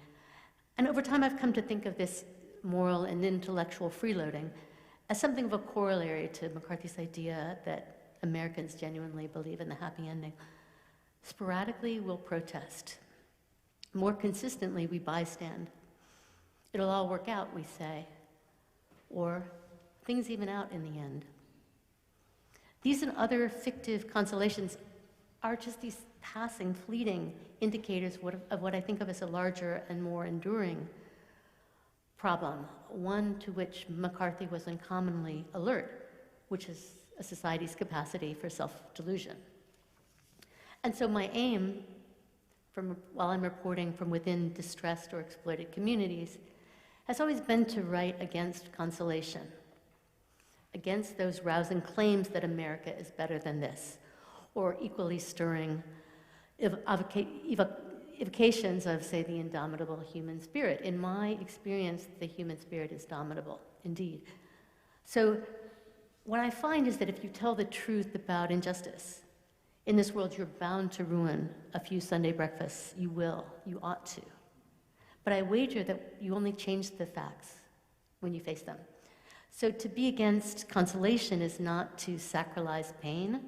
Speaker 20: And over time, I've come to think of this moral and intellectual freeloading as something of a corollary to McCarthy's idea that Americans genuinely believe in the happy ending. Sporadically, we'll protest. More consistently, we bystand. It'll all work out, we say, or things even out in the end. These and other fictive consolations are just these passing, fleeting indicators of what I think of as a larger and more enduring problem, one to which McCarthy was uncommonly alert, which is a society's capacity for self-delusion. And so my aim, while I'm reporting from within distressed or exploited communities, has always been to write against consolation, against those rousing claims that America is better than this, or equally stirring evocations of, say, the indomitable human spirit. In my experience, the human spirit is domitable, indeed. So what I find is that if you tell the truth about injustice, in this world you're bound to ruin a few Sunday breakfasts. You will, you ought to. But I wager that you only change the facts when you face them. So to be against consolation is not to sacralize pain.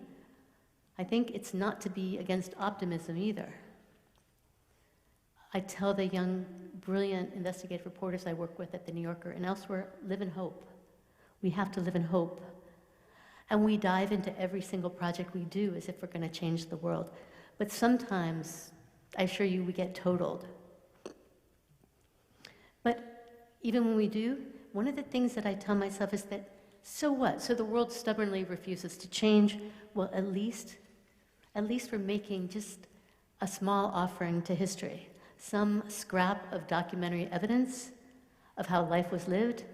Speaker 20: I think it's not to be against optimism either. I tell the young, brilliant investigative reporters I work with at The New Yorker and elsewhere, live in hope. We have to live in hope. And we dive into every single project we do as if we're going to change the world. But sometimes, I assure you, we get totaled. But even when we do, one of the things that I tell myself is that, so what? So the world stubbornly refuses to change. Well, at least we're making just a small offering to history, some scrap of documentary evidence of how life was lived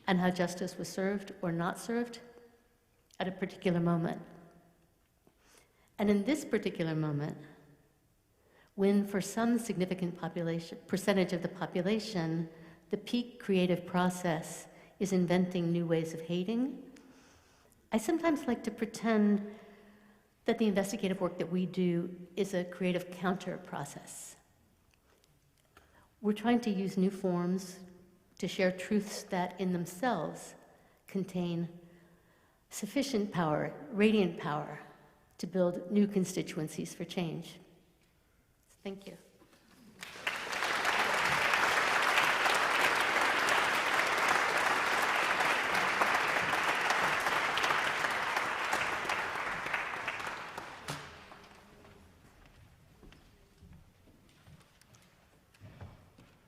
Speaker 20: and how justice was served or not served at a particular moment. And in this particular moment, when for some significant percentage of the population, the peak creative process is inventing new ways of hating, I sometimes like to pretend that the investigative work that we do is a creative counter process. We're trying to use new forms to share truths that in themselves contain sufficient power, radiant power, to build new constituencies for change. Thank you.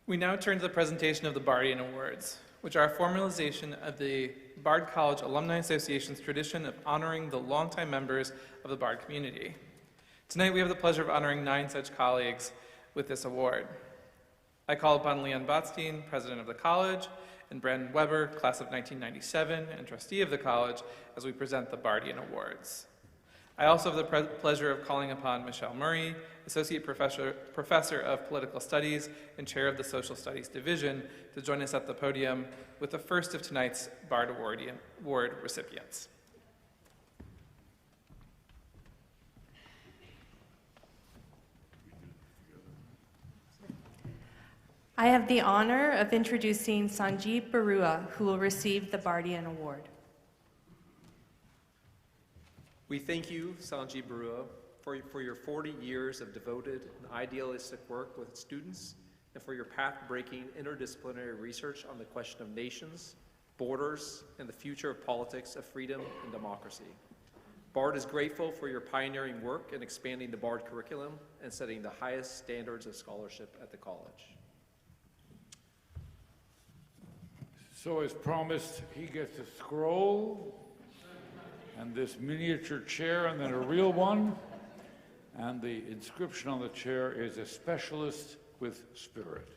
Speaker 2: We now turn to the presentation of the Bardian Awards, which are a formalization of the Bard College Alumni Association's tradition of honoring the longtime members of the Bard community. Tonight we have the pleasure of honoring 9 such colleagues with this award. I call upon Leon Botstein, president of the college, and Brandon Weber, class of 1997, and trustee of the college, as we present the Bardian Awards. I also have the pleasure of calling upon Michelle Murray, Associate Professor of Political Studies and Chair of the Social Studies Division, to join us at the podium with the first of tonight's Bard Award recipients.
Speaker 21: I have the honor of introducing Sanjeev Barua, who will receive the Bardian Award.
Speaker 22: We thank you, Sanjeev Barua, for your 40 years of devoted and idealistic work with students and for your path-breaking interdisciplinary research on the question of nations, borders, and the future of politics of freedom and democracy. BARD is grateful for your pioneering work in expanding the BARD curriculum and setting the highest standards of scholarship at the college.
Speaker 3: So as promised, he gets a scroll and this miniature chair and then a real one. And the inscription on the chair is "A Specialist with Spirit."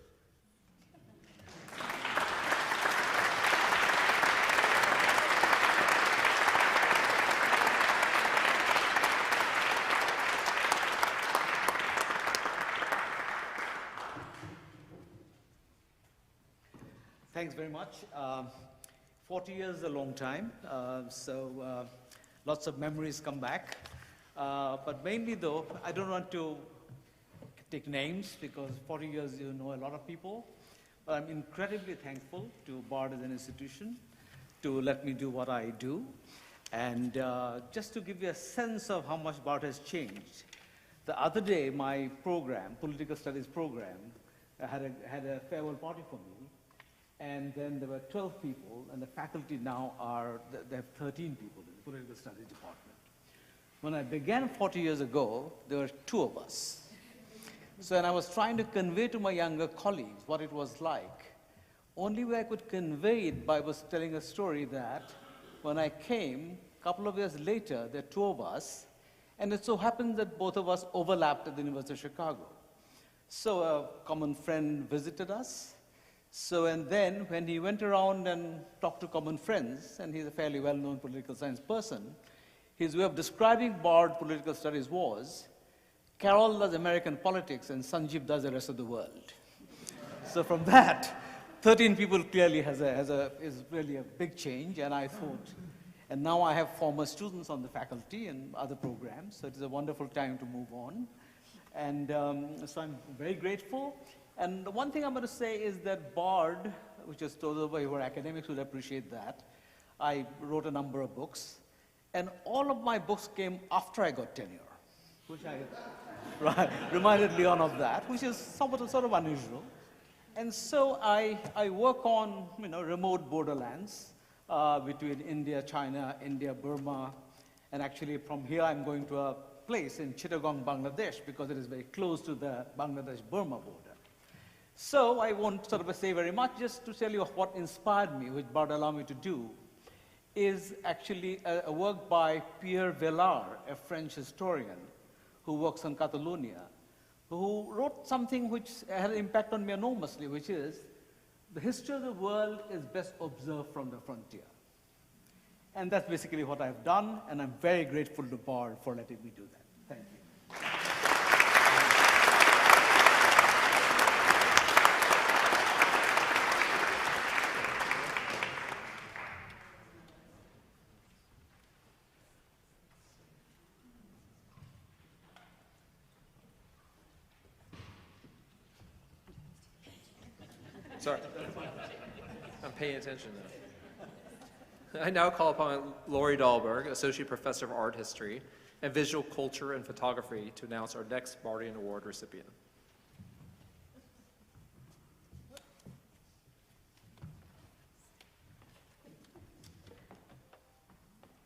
Speaker 23: Thanks very much. 40 years is a long time, so lots of memories come back. But mainly though, I don't want to take names because 40 years you know a lot of people. But I'm incredibly thankful to BARD as an institution to let me do what I do. And just to give you a sense of how much BARD has changed, the other day my program, political studies program, had a farewell party for me. And then there were 12 people, and the faculty now they have 13 people in the political studies department. When I began 40 years ago, there were 2 of us. So, and I was trying to convey to my younger colleagues what it was like. Only way I could convey it by was telling a story that when I came, a couple of years later, there are 2 of us, and it so happens that both of us overlapped at the University of Chicago. So a common friend visited us. So, and then when he went around and talked to common friends, and he's a fairly well-known political science person, his way of describing BARD political studies was, Carol does American politics and Sanjeev does the rest of the world. So from that, 13 people clearly is really a big change, and I thought, and now I have former students on the faculty and other programs, so it is a wonderful time to move on. And so I'm very grateful. And the one thing I'm going to say is that BARD, which is those of you who are academics would appreciate that, I wrote a number of books, and all of my books came after I got tenure, which I reminded Leon of that, which is sort of unusual. And so I work on remote borderlands between India, China, India, Burma, and actually from here I'm going to a place in Chittagong, Bangladesh, because it is very close to the Bangladesh-Burma border. So I won't sort of say very much, just to tell you what inspired me, which BARD allowed me to do, is actually a work by Pierre Villard, a French historian who works on Catalonia, who wrote something which had an impact on me enormously, which is, the history of the world is best observed from the frontier. And that's basically what I've done, and I'm very grateful to BARD for letting me do that. Thank you.
Speaker 22: Sorry. I'm paying attention now. I now call upon Lori Dahlberg, Associate Professor of Art History and Visual Culture and Photography, to announce our next Bardian Award recipient.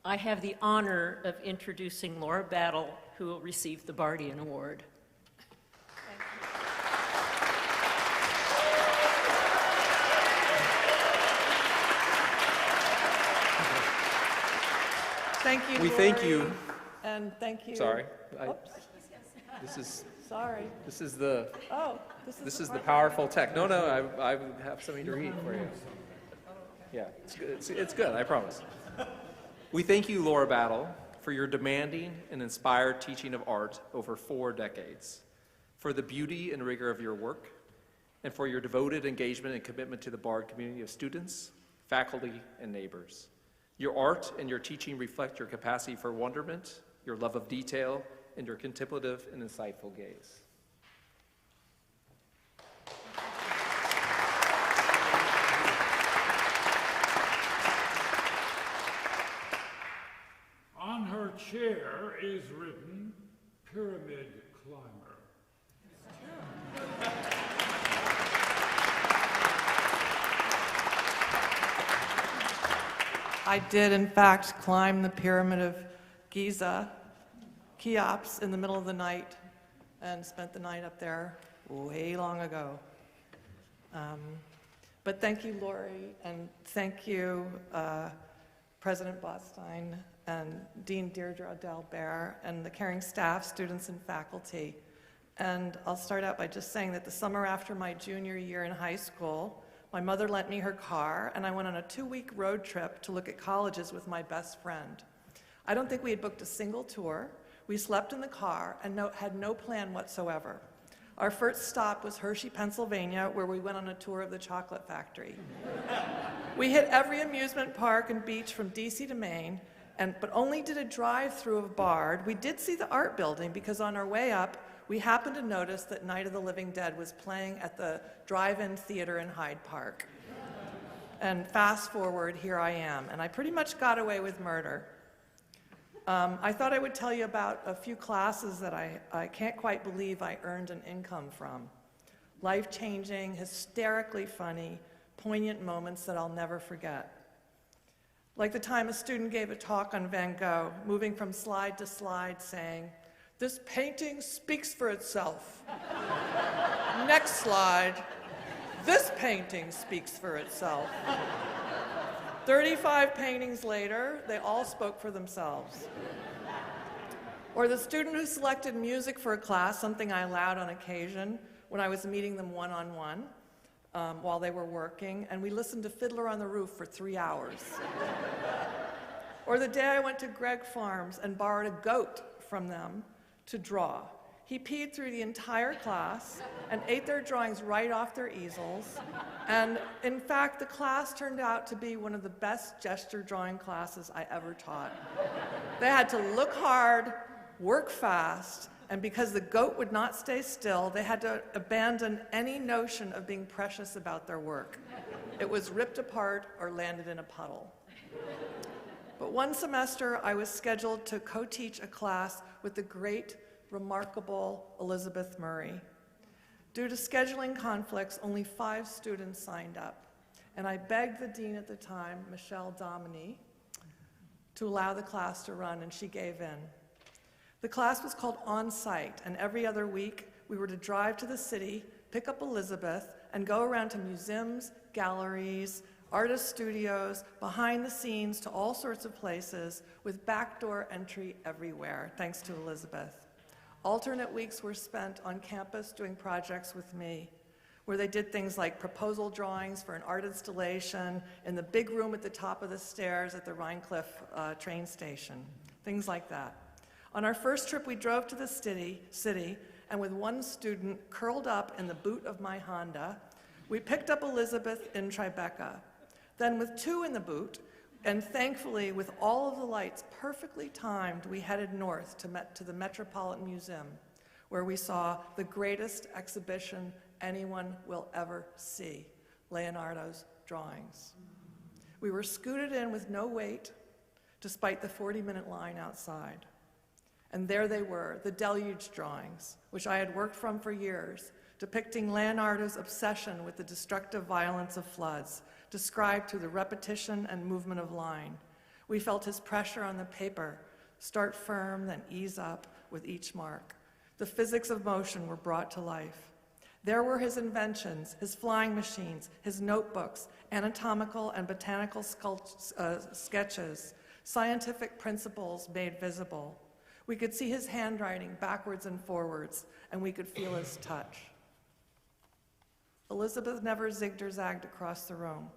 Speaker 24: I have the honor of introducing Laura Battle, who will receive the Bardian Award.
Speaker 10: Thank you,
Speaker 22: We
Speaker 10: Lori,
Speaker 22: thank you.
Speaker 10: And thank you.
Speaker 22: Sorry.
Speaker 10: Oops.
Speaker 22: This is.
Speaker 10: Sorry.
Speaker 22: This is the.
Speaker 10: Oh,
Speaker 22: this is the powerful tech. No, I have something to read for you. Yeah, it's good. It's good, I promise. We thank you, Laura Battle, for your demanding and inspired teaching of art over 4 decades, for the beauty and rigor of your work, and for your devoted engagement and commitment to the Bard community of students, faculty, and neighbors. Your art and your teaching reflect your capacity for wonderment, your love of detail, and your contemplative and insightful gaze.
Speaker 3: On her chair is written Pyramid Climber.
Speaker 1: I did, in fact, climb the Pyramid of Giza, Cheops, in the middle of the night and spent the night up there way long ago. But thank you, Lori, and thank you, President Botstein and Dean Deirdre Adele-Bear and the caring staff, students, and faculty. And I'll start out by just saying that the summer after my junior year in high school, my mother lent me her car, and I went on a 2-week road trip to look at colleges with my best friend. I don't think we had booked a single tour. We slept in the car and had no plan whatsoever. Our first stop was Hershey, Pennsylvania, where we went on a tour of the chocolate factory. We hit every amusement park and beach from DC to Maine, but only did a drive-through of Bard. We did see the art building because on our way up, we happened to notice that Night of the Living Dead was playing at the drive-in theater in Hyde Park. And fast forward, here I am, and I pretty much got away with murder. I thought I would tell you about a few classes that I can't quite believe I earned an income from. Life-changing, hysterically funny, poignant moments that I'll never forget. Like the time a student gave a talk on Van Gogh, moving from slide to slide, saying, "This painting speaks for itself." Next slide. "This painting speaks for itself." 35 paintings later, they all spoke for themselves. Or the student who selected music for a class, something I allowed on occasion when I was meeting them one-on-one while they were working, and we listened to Fiddler on the Roof for 3 hours. Or the day I went to Gregg Farms and borrowed a goat from them to draw. He peed through the entire class and ate their drawings right off their easels. And in fact, the class turned out to be one of the best gesture drawing classes I ever taught. They had to look hard, work fast, and because the goat would not stay still, they had to abandon any notion of being precious about their work. It was ripped apart or landed in a puddle. But one semester, I was scheduled to co-teach a class with the great, remarkable Elizabeth Murray. Due to scheduling conflicts, only 5 students signed up, and I begged the dean at the time, Michelle Dominy, to allow the class to run, and she gave in. The class was called On Site, and every other week, we were to drive to the city, pick up Elizabeth, and go around to museums, galleries, artist studios, behind the scenes, to all sorts of places, with backdoor entry everywhere, thanks to Elizabeth. Alternate weeks were spent on campus doing projects with me, where they did things like proposal drawings for an art installation in the big room at the top of the stairs at the Rhinecliff train station, things like that. On our first trip, we drove to the city, and with one student curled up in the boot of my Honda, we picked up Elizabeth in Tribeca. Then with 2 in the boot, and thankfully with all of the lights perfectly timed, we headed north to the Metropolitan Museum, where we saw the greatest exhibition anyone will ever see, Leonardo's drawings. We were scooted in with no wait, despite the 40-minute line outside. And there they were, the deluge drawings, which I had worked from for years, depicting Leonardo's obsession with the destructive violence of floods, described through the repetition and movement of line. We felt his pressure on the paper, start firm, then ease up with each mark. The physics of motion were brought to life. There were his inventions, his flying machines, his notebooks, anatomical and botanical sketches, scientific principles made visible. We could see his handwriting backwards and forwards, and we could feel his touch. Elizabeth never zigged or zagged across the room.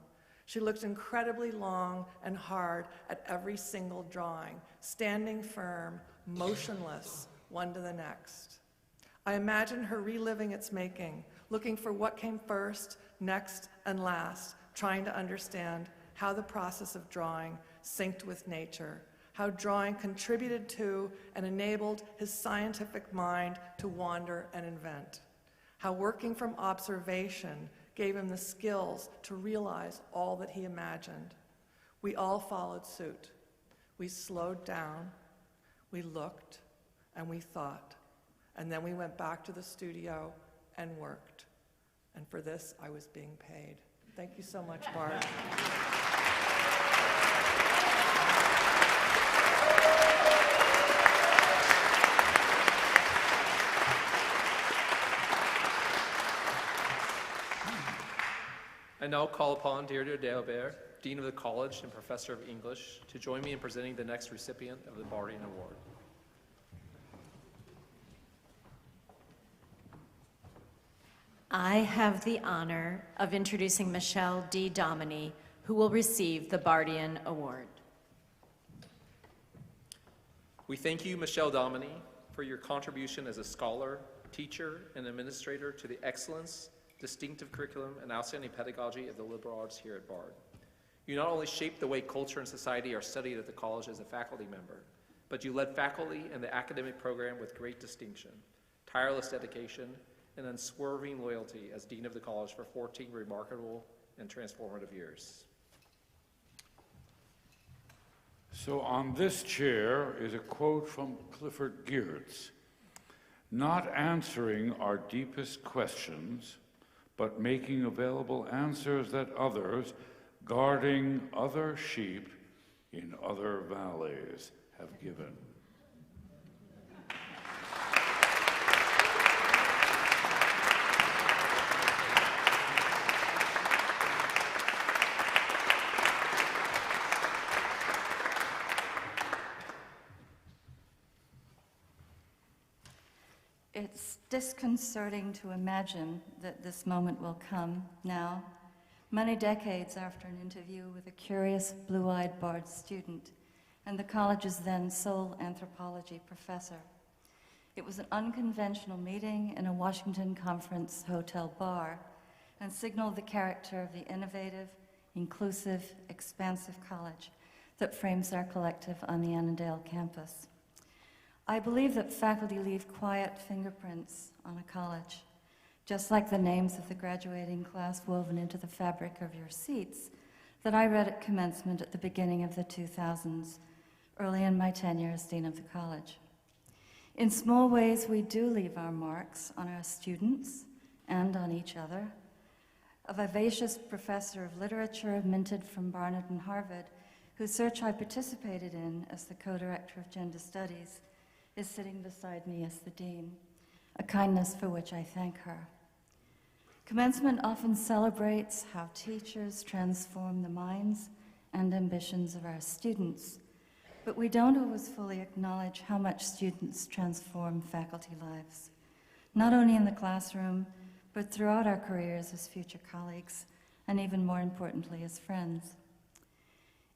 Speaker 1: She looked incredibly long and hard at every single drawing, standing firm, motionless, one to the next. I imagine her reliving its making, looking for what came first, next, and last, trying to understand how the process of drawing synced with nature, how drawing contributed to and enabled his scientific mind to wander and invent, how working from observation gave him the skills to realize all that he imagined. We all followed suit. We slowed down, we looked, and we thought. And then we went back to the studio and worked. And for this, I was being paid. Thank you so much, Bard.
Speaker 22: I now call upon Deirdre Delbert, Dean of the College and Professor of English, to join me in presenting the next recipient of the Bardian Award.
Speaker 4: I have the honor of introducing Michelle D. Dominy, who will receive the Bardian Award.
Speaker 22: We thank you, Michelle Dominy, for your contribution as a scholar, teacher, and administrator to the excellence, distinctive curriculum, and outstanding pedagogy of the liberal arts here at Bard. You not only shaped the way culture and society are studied at the college as a faculty member, but you led faculty and the academic program with great distinction, tireless dedication, and unswerving loyalty as Dean of the College for 14 remarkable and transformative years.
Speaker 3: So on this chair is a quote from Clifford Geertz: "Not answering our deepest questions, but making available answers that others, guarding other sheep in other valleys, have given."
Speaker 5: It's disconcerting to imagine that this moment will come now, many decades after an interview with a curious blue-eyed Bard student and the college's then sole anthropology professor. It was an unconventional meeting in a Washington Conference hotel bar and signaled the character of the innovative, inclusive, expansive college that frames our collective on the Annandale campus. I believe that faculty leave quiet fingerprints on a college, just like the names of the graduating class woven into the fabric of your seats that I read at commencement at the beginning of the 2000s, early in my tenure as Dean of the College. In small ways, we do leave our marks on our students and on each other. A vivacious professor of literature minted from Barnard and Harvard, whose search I participated in as the co-director of gender studies, is sitting beside me as the dean, a kindness for which I thank her. Commencement often celebrates how teachers transform the minds and ambitions of our students, but we don't always fully acknowledge how much students transform faculty lives, not only in the classroom, but throughout our careers as future colleagues, and even more importantly, as friends.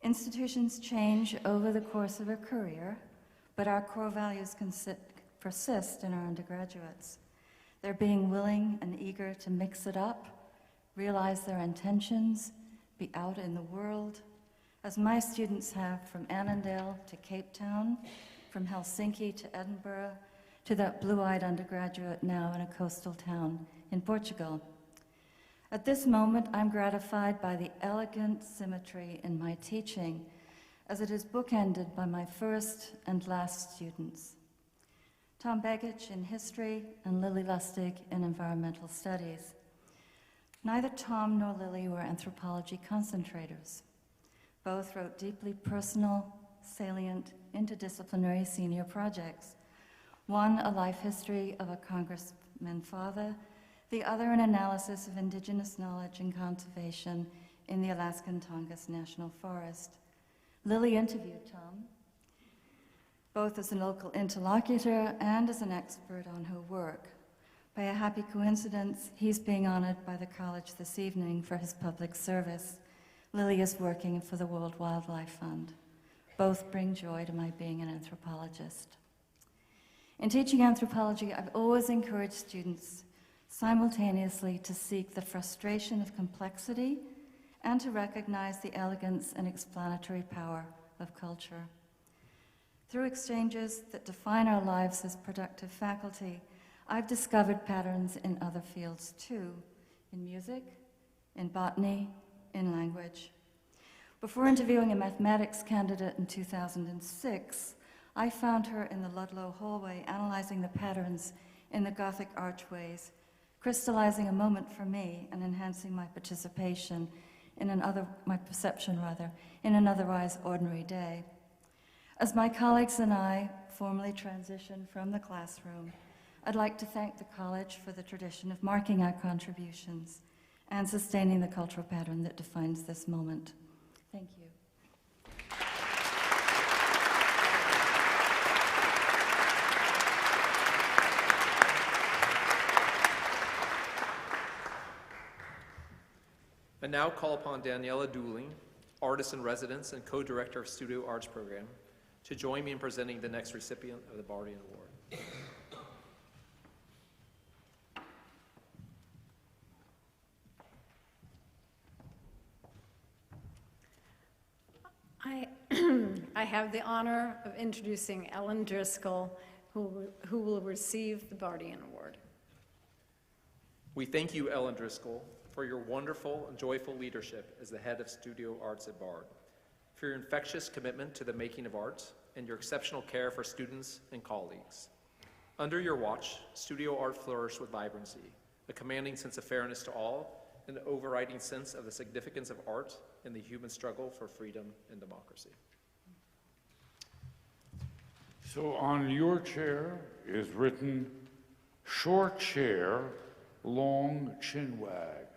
Speaker 5: Institutions change over the course of a career, but our core values persist in our undergraduates. They're being willing and eager to mix it up, realize their intentions, be out in the world, as my students have from Annandale to Cape Town, from Helsinki to Edinburgh, to that blue-eyed undergraduate now in a coastal town in Portugal. At this moment, I'm gratified by the elegant symmetry in my teaching, as it is bookended by my first and last students. Tom Begich in history and Lily Lustig in environmental studies. Neither Tom nor Lily were anthropology concentrators. Both wrote deeply personal, salient, interdisciplinary senior projects. One, a life history of a congressman father, the other, an analysis of indigenous knowledge and conservation in the Alaskan Tongass National Forest. Lily interviewed Tom, both as a local interlocutor and as an expert on her work. By a happy coincidence, he's being honored by the college this evening for his public service, Lily is working for the World Wildlife Fund. Both bring joy to my being an anthropologist. In teaching anthropology, I've always encouraged students simultaneously to seek the frustration of complexity and to recognize the elegance and explanatory power of culture. Through exchanges that define our lives as productive faculty, I've discovered patterns in other fields too, in music, in botany, in language. Before interviewing a mathematics candidate in 2006, I found her in the Ludlow hallway analyzing the patterns in the Gothic archways, crystallizing a moment for me and enhancing my participation in my perception in an otherwise ordinary day. As my colleagues and I formally transition from the classroom, I'd like to thank the college for the tradition of marking our contributions and sustaining the cultural pattern that defines this moment. Thank you.
Speaker 22: I now call upon Daniela Dooling, Artist in Residence and Co-Director of Studio Arts Program, to join me in presenting the next recipient of the Bardian Award.
Speaker 6: I have the honor of introducing Ellen Driscoll, who will receive the Bardian Award.
Speaker 22: We thank you, Ellen Driscoll, for your wonderful and joyful leadership as the head of Studio Arts at Bard, for your infectious commitment to the making of art, and your exceptional care for students and colleagues. Under your watch, Studio Art flourished with vibrancy, a commanding sense of fairness to all, and an overriding sense of the significance of art in the human struggle for freedom and democracy.
Speaker 3: So on your chair is written, short chair, long chin wag.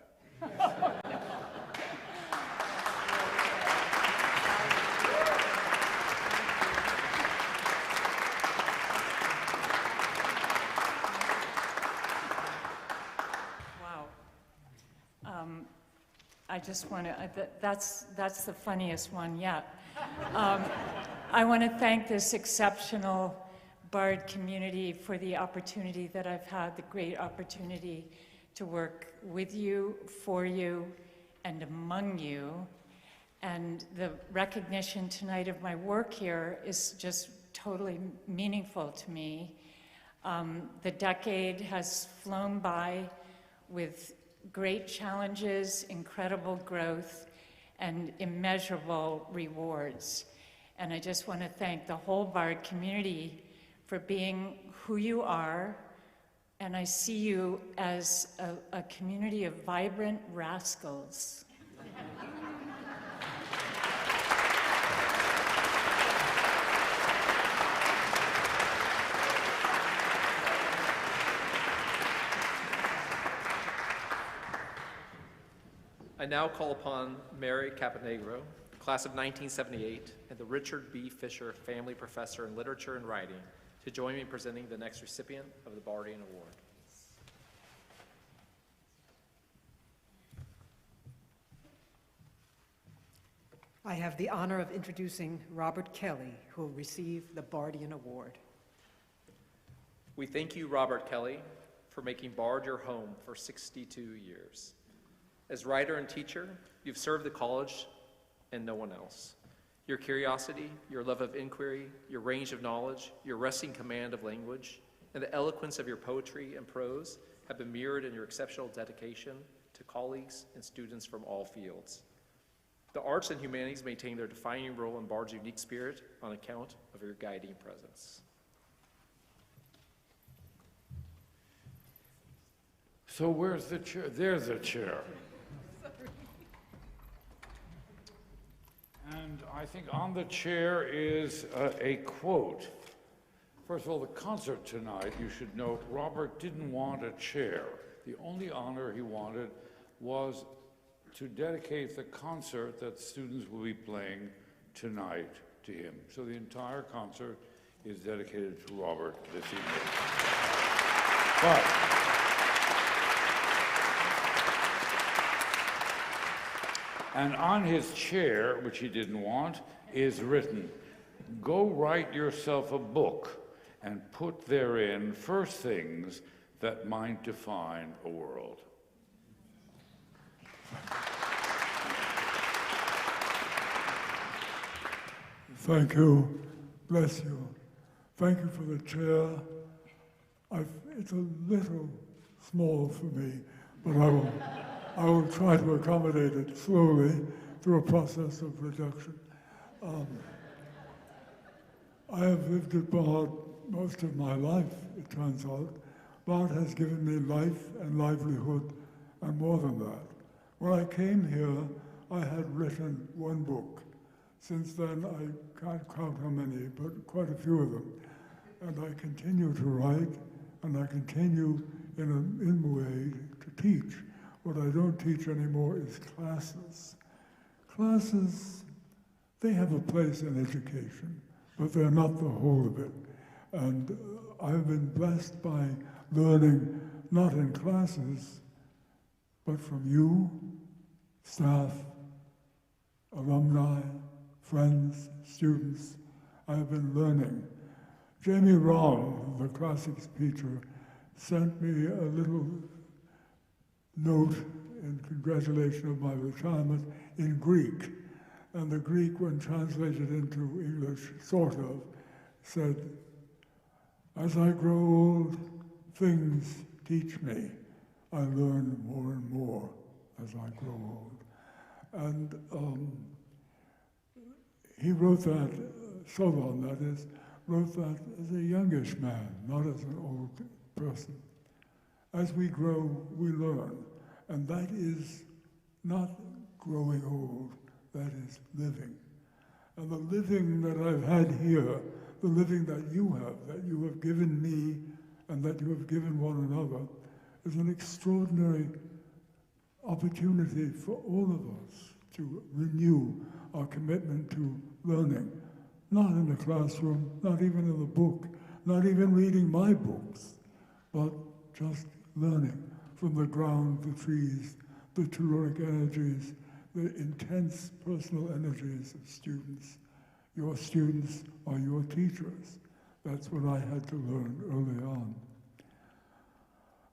Speaker 6: I just want to, that's the funniest one yet. I want to thank this exceptional Bard community for the opportunity that I've had, the great opportunity to work with you, for you, and among you. And the recognition tonight of my work here is just totally meaningful to me. The decade has flown by with great challenges, incredible growth, and immeasurable rewards. And I just want to thank the whole Bard community for being who you are, and I see you as a community of vibrant rascals.
Speaker 22: I now call upon Mary Caponegro, class of 1978, and the Richard B. Fisher Family Professor in Literature and Writing, to join me in presenting the next recipient of the Bardian Award.
Speaker 7: I have the honor of introducing Robert Kelly, who will receive the Bardian Award.
Speaker 22: We thank you, Robert Kelly, for making Bard your home for 62 years. As writer and teacher, you've served the college and no one else. Your curiosity, your love of inquiry, your range of knowledge, your wresting command of language, and the eloquence of your poetry and prose have been mirrored in your exceptional dedication to colleagues and students from all fields. The arts and humanities maintain their defining role in Bard's unique spirit on account of your guiding presence.
Speaker 3: So where's the chair? There's a chair. And I think on the chair is a quote. First of all, the concert tonight, you should note, Robert didn't want a chair. The only honor he wanted was to dedicate the concert that students will be playing tonight to him. So the entire concert is dedicated to Robert this evening. But And on his chair, which he didn't want, is written, "Go write yourself a book and put therein first things that might define a world."
Speaker 8: Thank you. Bless you. Thank you for the chair. It's a little small for me, but I will try to accommodate it slowly through a process of reduction. I have lived at Bard most of my life, it turns out. Bard has given me life and livelihood, and more than that. When I came here, I had written one book. Since then, I can't count how many, but quite a few of them. And I continue to write, and I continue in a way to teach. What I don't teach anymore is classes. Classes, they have a place in education, but they're not the whole of it. And I've been blessed by learning, not in classes, but from you, staff, alumni, friends, students. I have been learning. Jamie Romm, the classics teacher, sent me a little note in congratulation of my retirement in Greek. And the Greek, when translated into English, sort of, said, "As I grow old, things teach me. I learn more and more as I grow old." And he wrote that, Solon, that is, wrote that as a youngish man, not as an old person. As we grow, we learn. And that is not growing old, that is living. And the living that I've had here, the living that you have given me, and that you have given one another, is an extraordinary opportunity for all of us to renew our commitment to learning. Not in the classroom, not even in the book, not even reading my books, but just learning from the ground, the trees, the telluric energies, the intense personal energies of students. Your students are your teachers. That's what I had to learn early on.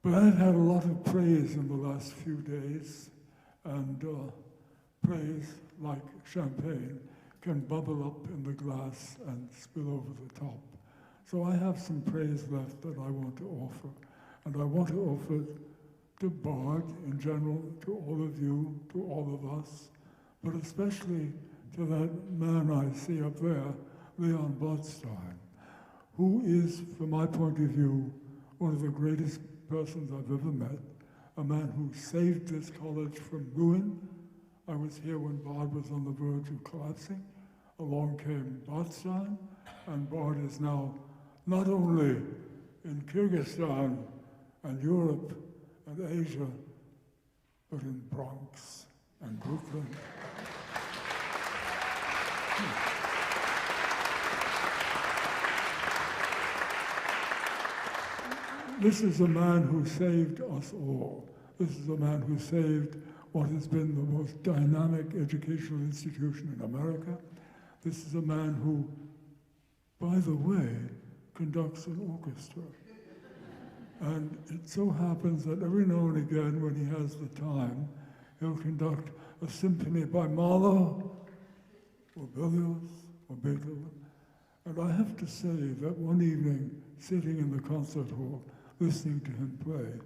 Speaker 8: But I've had a lot of praise in the last few days, and praise, like champagne, can bubble up in the glass and spill over the top. So I have some praise left that I want to offer. And I want to offer it to Bard in general, to all of you, to all of us, but especially to that man I see up there, Leon Botstein, who is, from my point of view, one of the greatest persons I've ever met, a man who saved this college from ruin. I was here when Bard was on the verge of collapsing. Along came Botstein, and Bard is now not only in Kyrgyzstan and Europe and Asia, but in Bronx and Brooklyn. This is a man who saved us all. This is a man who saved what has been the most dynamic educational institution in America. This is a man who, by the way, conducts an orchestra. And it so happens that every now and again, when he has the time, he'll conduct a symphony by Mahler, or Berlioz, or Beethoven. And I have to say that one evening, sitting in the concert hall, listening to him play,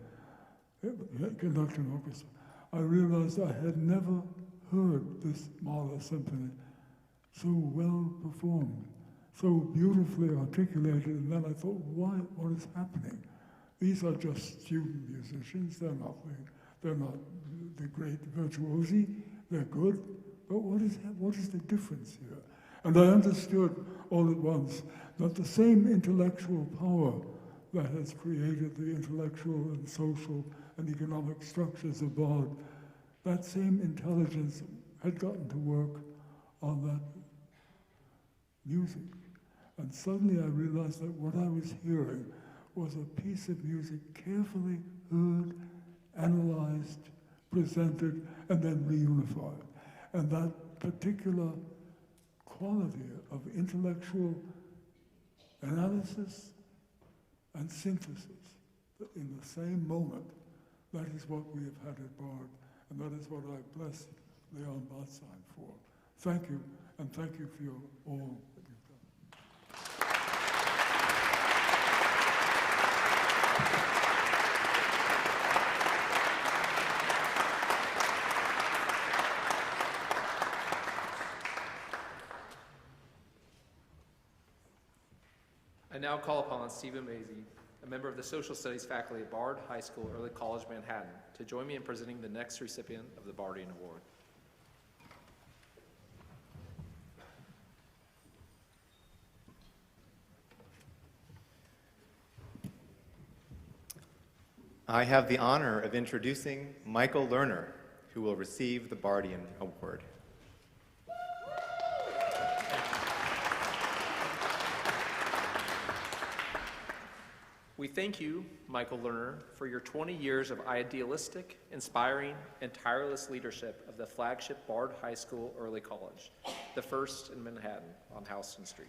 Speaker 8: conduct an orchestra, I realized I had never heard this Mahler symphony so well performed, so beautifully articulated, and then I thought, what is happening? These are just student musicians, they're not the great virtuosi, they're good, but what is the difference here? And I understood all at once that the same intellectual power that has created the intellectual and social and economic structures of Bard, that same intelligence had gotten to work on that music. And suddenly I realized that what I was hearing was a piece of music carefully heard, analyzed, presented, and then reunified. And that particular quality of intellectual analysis and synthesis in the same moment, that is what we have had at Bard, and that is what I bless Leon Batzine for. Thank you, and thank you for your all that you've done.
Speaker 22: I now call upon Stephen Mazie, a member of the Social Studies faculty at Bard High School, Early College, Manhattan, to join me in presenting the next recipient of the Bardian Award.
Speaker 9: I have the honor of introducing Michael Lerner, who will receive the Bardian Award.
Speaker 22: We thank you, Michael Lerner, for your 20 years of idealistic, inspiring, and tireless leadership of the flagship Bard High School Early College, the first in Manhattan on Houston Street.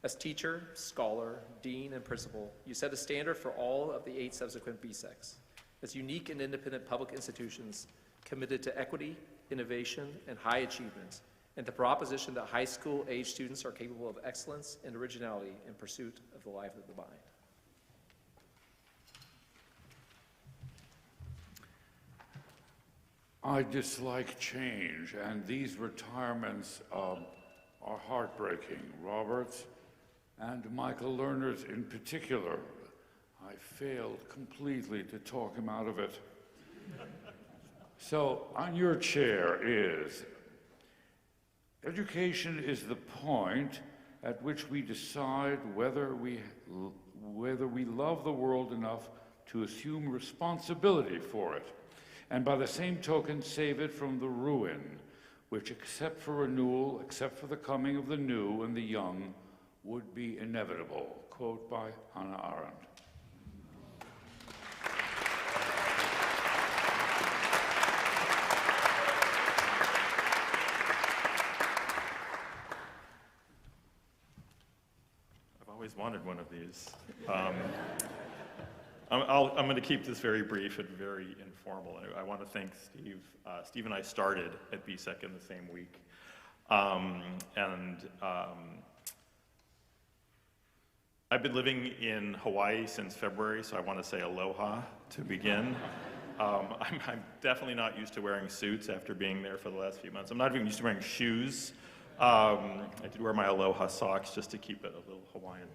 Speaker 22: As teacher, scholar, dean, and principal, you set a standard for all of the 8 subsequent BSECs. As unique and independent public institutions committed to equity, innovation, and high achievement, and the proposition that high school-age students are capable of excellence and originality in pursuit of the life of the mind.
Speaker 3: I dislike change, and these retirements are heartbreaking. Robert's and Michael Lerner's in particular. I failed completely to talk him out of it. So, on your chair is, education is the point at which we decide whether we love the world enough to assume responsibility for it, and by the same token save it from the ruin, which, except for renewal, except for the coming of the new and the young, would be inevitable. Quote by Hannah Arendt.
Speaker 11: I've always wanted one of these. I'm going to keep this very brief and very informal. I want to thank Steve. Steve and I started at BSEC in the same week. I've been living in Hawaii since February, so I want to say aloha to begin. I'm definitely not used to wearing suits after being there for the last few months. I'm not even used to wearing shoes. I did wear my aloha socks just to keep it a little Hawaiian.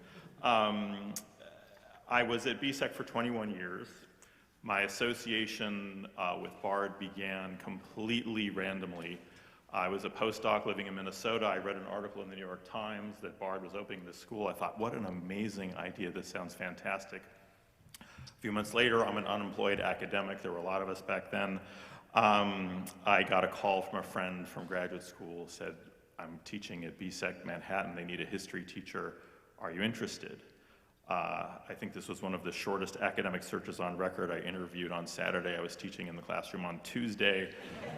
Speaker 11: I was at BSEC for 21 years. My association with Bard began completely randomly. I was a postdoc living in Minnesota. I read an article in the New York Times that Bard was opening this school. I thought, what an amazing idea. This sounds fantastic. A few months later, I'm an unemployed academic. There were a lot of us back then. I got a call from a friend from graduate school, said, I'm teaching at BSEC Manhattan. They need a history teacher. Are you interested? I think this was one of the shortest academic searches on record. I interviewed on Saturday. I was teaching in the classroom on Tuesday.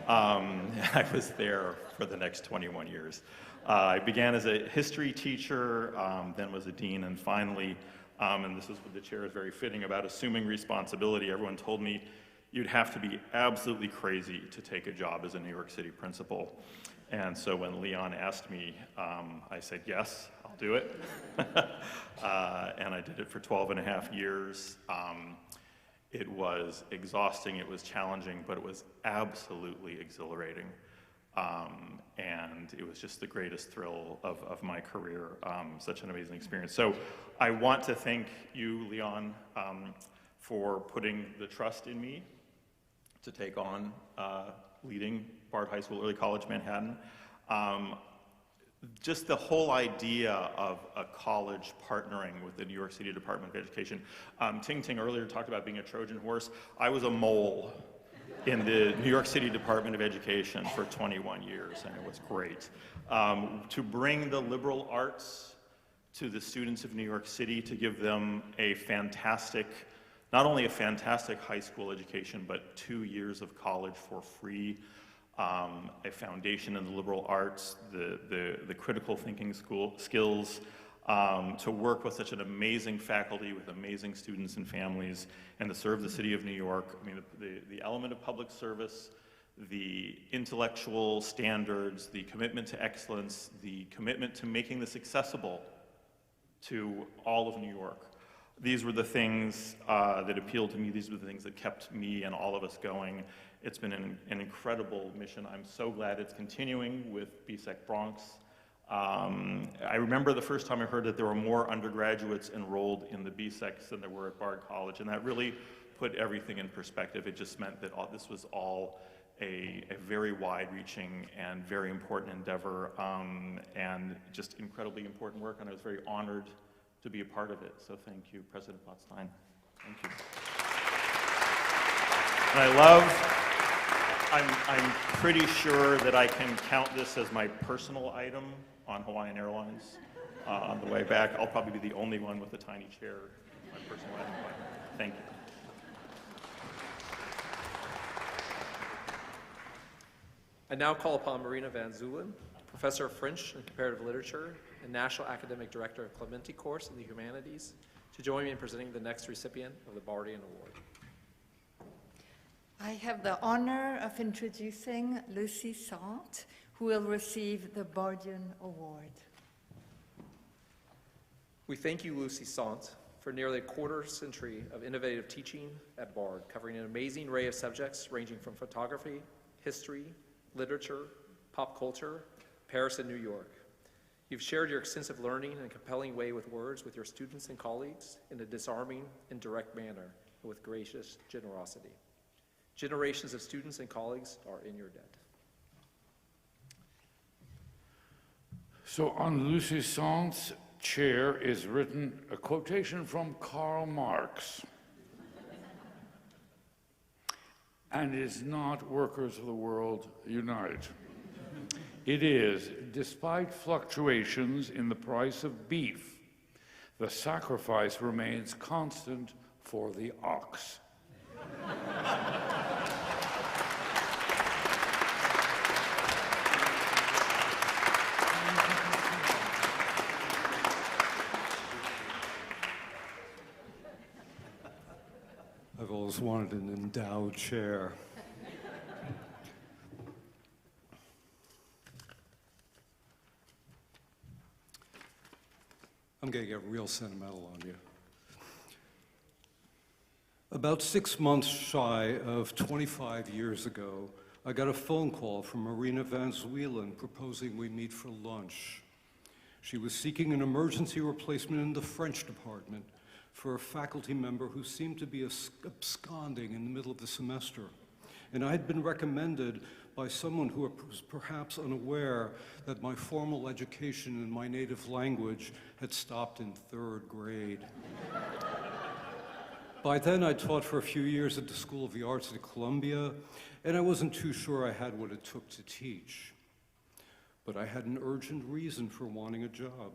Speaker 11: I was there for the next 21 years. I began as a history teacher, then was a dean, and finally, and this is what the chair is very fitting about assuming responsibility, everyone told me you'd have to be absolutely crazy to take a job as a New York City principal. And so when Leon asked me, I said, yes, I'll do it. And I did it for 12 and a half years. It was exhausting, it was challenging, but it was absolutely exhilarating. And it was just the greatest thrill of my career, such an amazing experience. So I want to thank you, Leon, for putting the trust in me to take on leading Bard High School, Early College, Manhattan. Just the whole idea of a college partnering with the New York City Department of Education. Ting Ting earlier talked about being a Trojan horse. I was a mole in the New York City Department of Education for 21 years, and it was great. To bring the liberal arts to the students of New York City, to give them a fantastic, not only a fantastic high school education, but 2 years of college for free. a foundation in the liberal arts, the critical thinking skills, to work with such an amazing faculty, with amazing students and families, and to serve the city of New York. I mean, the element of public service, the intellectual standards, the commitment to excellence, the commitment to making this accessible to all of New York. These were the things that appealed to me. These were the things that kept me and all of us going. It's been an incredible mission. I'm so glad it's continuing with BSEC Bronx. I remember the first time I heard that there were more undergraduates enrolled in the BSECs than there were at Bard College, and that really put everything in perspective. It just meant that this was all a very wide-reaching and very important endeavor, and just incredibly important work, and I was very honored to be a part of it. So thank you, President Botstein. Thank you. And I'm pretty sure that I can count this as my personal item on Hawaiian Airlines on the way back. I'll probably be the only one with a tiny chair, my personal item. Thank you.
Speaker 22: I now call upon Marina Van Zulen, Professor of French and Comparative Literature and National Academic Director of Clementi Course in the Humanities, to join me in presenting the next recipient of the Bardian Award.
Speaker 13: I have the honor of introducing Lucy Sant, who will receive the Bardian Award.
Speaker 22: We thank you, Lucy Sant, for nearly a quarter century of innovative teaching at Bard, covering an amazing array of subjects ranging from photography, history, literature, pop culture, Paris and New York. You've shared your extensive learning in a compelling way with words with your students and colleagues in a disarming and direct manner and with gracious generosity. Generations of students and colleagues are in your debt.
Speaker 3: So on Lucy Sant's chair is written a quotation from Karl Marx. And it is not "Workers of the world, unite." It is, despite fluctuations in the price of beef, the sacrifice remains constant for the ox.
Speaker 14: I've always wanted an endowed chair. I'm going to get real sentimental on you. About 6 months shy of 25 years ago, I got a phone call from Marina Van Zulen proposing we meet for lunch. She was seeking an emergency replacement in the French department for a faculty member who seemed to be absconding in the middle of the semester. And I had been recommended by someone who was perhaps unaware that my formal education in my native language had stopped in 3rd grade. By then, I taught for a few years at the School of the Arts at Columbia, and I wasn't too sure I had what it took to teach. But I had an urgent reason for wanting a job.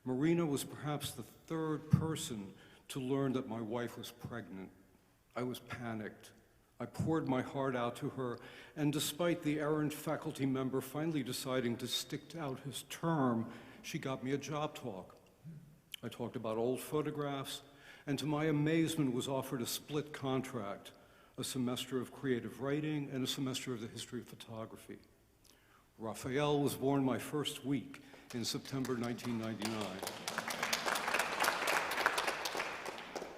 Speaker 14: Marina was perhaps the 3rd person to learn that my wife was pregnant. I was panicked. I poured my heart out to her, and despite the errant faculty member finally deciding to stick out his term, she got me a job talk. I talked about old photographs, and to my amazement was offered a split contract, a semester of creative writing and a semester of the history of photography. Raphael was born my first week in September 1999.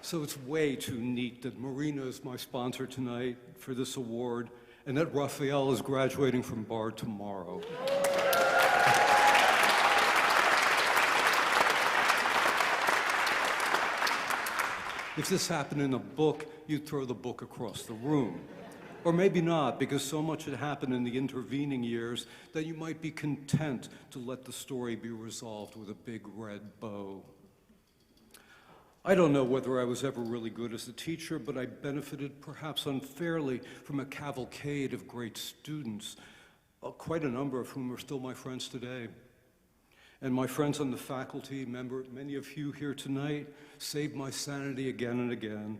Speaker 14: So it's way too neat that Marina is my sponsor tonight for this award, and that Raphael is graduating from Bard tomorrow. If this happened in a book, you'd throw the book across the room. Or maybe not, because so much had happened in the intervening years that you might be content to let the story be resolved with a big red bow. I don't know whether I was ever really good as a teacher, but I benefited perhaps unfairly from a cavalcade of great students, quite a number of whom are still my friends today. And my friends on the faculty, many of you here tonight, saved my sanity again and again.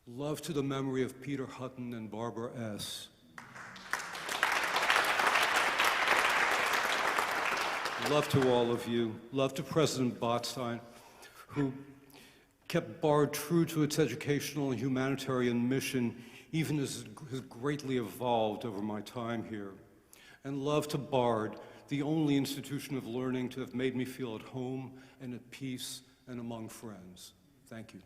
Speaker 14: Love to the memory of Peter Hutton and Barbara S. Love to all of you. Love to President Botstein, who kept BARD true to its educational and humanitarian mission, even as it has greatly evolved over my time here. And love to BARD, the only institution of learning to have made me feel at home and at peace and among friends. Thank you.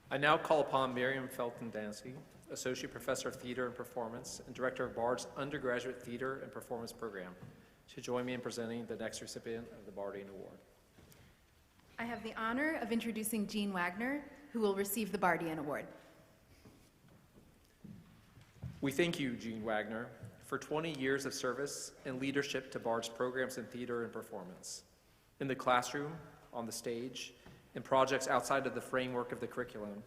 Speaker 22: I now call upon Miriam Felton-Dancy, Associate Professor of Theater and Performance and Director of BARD's Undergraduate Theater and Performance Program, to join me in presenting the next recipient of the Bardian Award.
Speaker 15: I have the honor of introducing Jean Wagner, who will receive the Bardian Award.
Speaker 22: We thank you, Jean Wagner, for 20 years of service and leadership to BARD's programs in theater and performance, in the classroom, on the stage, in projects outside of the framework of the curriculum,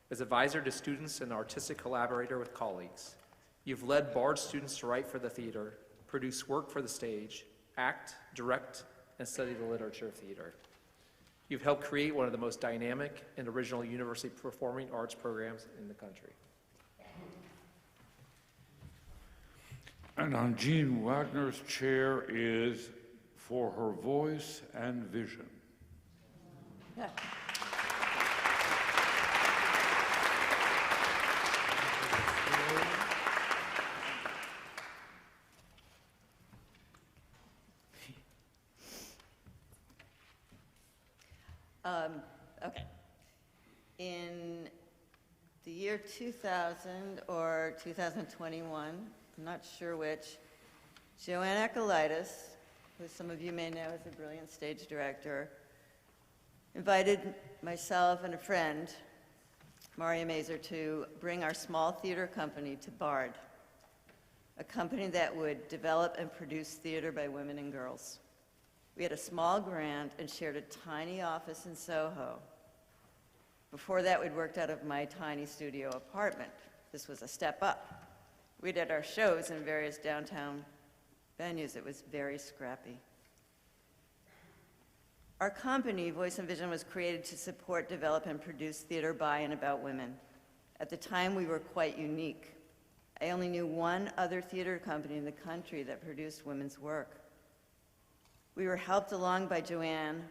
Speaker 22: as advisor to students and artistic collaborator with colleagues. You've led BARD students to write for the theater, produce work for the stage, act, direct, and study the literature of theater. You've helped create one of the most dynamic and original university performing arts programs in the country.
Speaker 3: And on Jean Wagner's chair is for her voice and vision.
Speaker 15: Yeah.
Speaker 16: Okay. In the year 2000 or 2021, I'm not sure which, Joanne Akelitis, who some of you may know as a brilliant stage director, invited myself and a friend, Maria Mazer, to bring our small theater company to BARD, a company that would develop and produce theater by women and girls. We had a small grant and shared a tiny office in Soho. Before that, we'd worked out of my tiny studio apartment. This was a step up. We did our shows in various downtown venues. It was very scrappy. Our company, Voice and Vision, was created to support, develop, and produce theater by and about women. At the time, we were quite unique. I only knew one other theater company in the country that produced women's work. We were helped along by Joanne,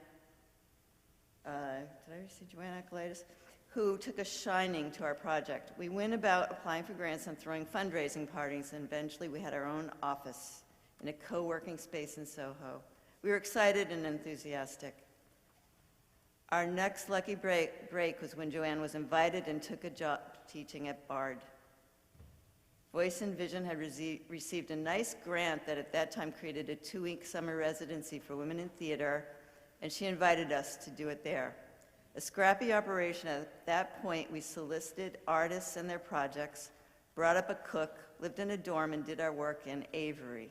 Speaker 16: did I see Joanne Akelitis? Who took a shining to our project. We went about applying for grants and throwing fundraising parties, and eventually we had our own office in a co-working space in Soho. We were excited and enthusiastic. Our next lucky break was when Joanne was invited and took a job teaching at BARD. Voice and Vision had received a nice grant that at that time created a 2-week summer residency for women in theater, and she invited us to do it there. A scrappy operation. At that point, we solicited artists and their projects, brought up a cook, lived in a dorm, and did our work in Avery.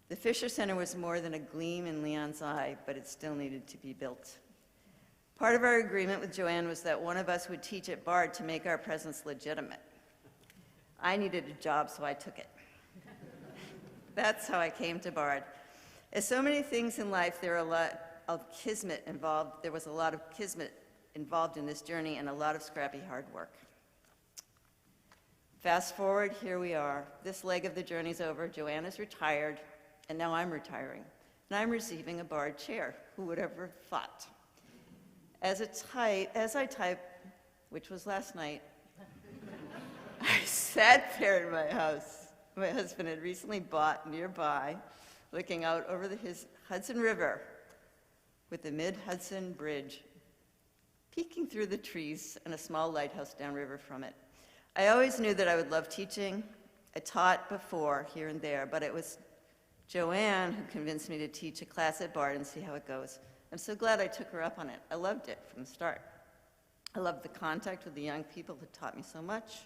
Speaker 16: The Fisher Center was more than a gleam in Leon's eye, but it still needed to be built. Part of our agreement with Joanne was that one of us would teach at BARD to make our presence legitimate. I needed a job, so I took it. That's how I came to BARD. As so many things in life, there are a lot of kismet involved. There was a lot of kismet involved in this journey and a lot of scrappy hard work. Fast forward, here we are. This leg of the journey's over. Joanne is retired, and now I'm retiring. And I'm receiving a BARD chair. Who would ever thought? As I type, which was last night, I sat there in my house. My husband had recently bought nearby, looking out over the Hudson River with the Mid-Hudson Bridge peeking through the trees and a small lighthouse downriver from it. I always knew that I would love teaching. I taught before, here and there, but it was Joanne who convinced me to teach a class at BARD and see how it goes. I'm so glad I took her up on it. I loved it from the start. I loved the contact with the young people who taught me so much,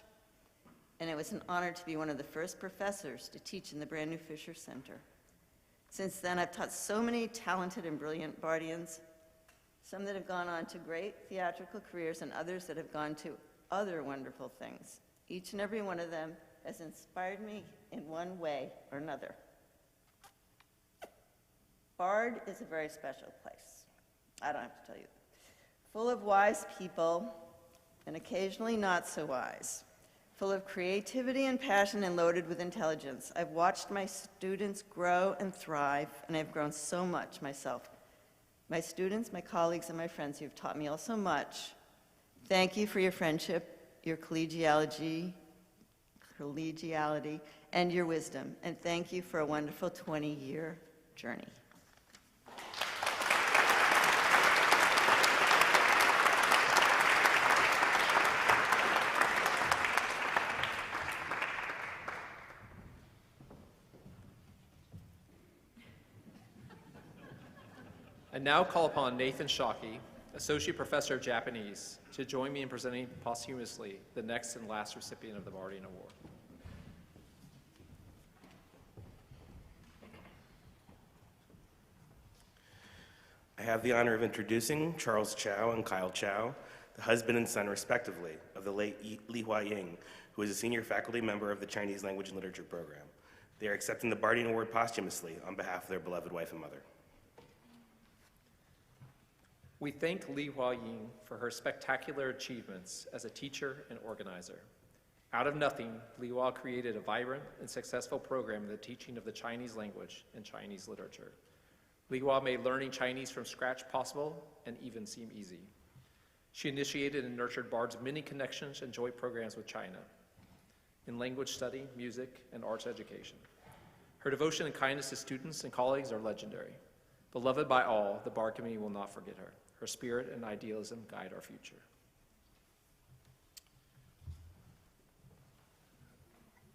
Speaker 16: and it was an honor to be one of the first professors to teach in the brand new Fisher Center. Since then, I've taught so many talented and brilliant Bardians, some that have gone on to great theatrical careers and others that have gone to other wonderful things. Each and every one of them has inspired me in one way or another. Bard is a very special place. I don't have to tell you. Full of wise people, and occasionally not so wise. Full of creativity and passion and loaded with intelligence. I've watched my students grow and thrive, and I've grown so much myself. My students, my colleagues, and my friends who have taught me all so much. Thank you for your friendship, your collegiality, and your wisdom. And thank you for a wonderful 20-year journey.
Speaker 22: I now call upon Nathan Shockey, Associate Professor of Japanese, to join me in presenting posthumously the next and last recipient of the Bardian Award.
Speaker 12: I have the honor of introducing Charles Chow and Kyle Chow, the husband and son, respectively, of the late Li Huaying, who is a senior faculty member of the Chinese Language and Literature program. They are accepting the Bardian Award posthumously on behalf of their beloved wife and mother.
Speaker 22: We thank Li Huaying for her spectacular achievements as a teacher and organizer. Out of nothing, Li Hua created a vibrant and successful program in the teaching of the Chinese language and Chinese literature. Li Hua made learning Chinese from scratch possible and even seem easy. She initiated and nurtured Bard's many connections and joint programs with China in language study, music, and arts education. Her devotion and kindness to students and colleagues are legendary. Beloved by all, the Bard community will not forget her. Her spirit and idealism guide our future.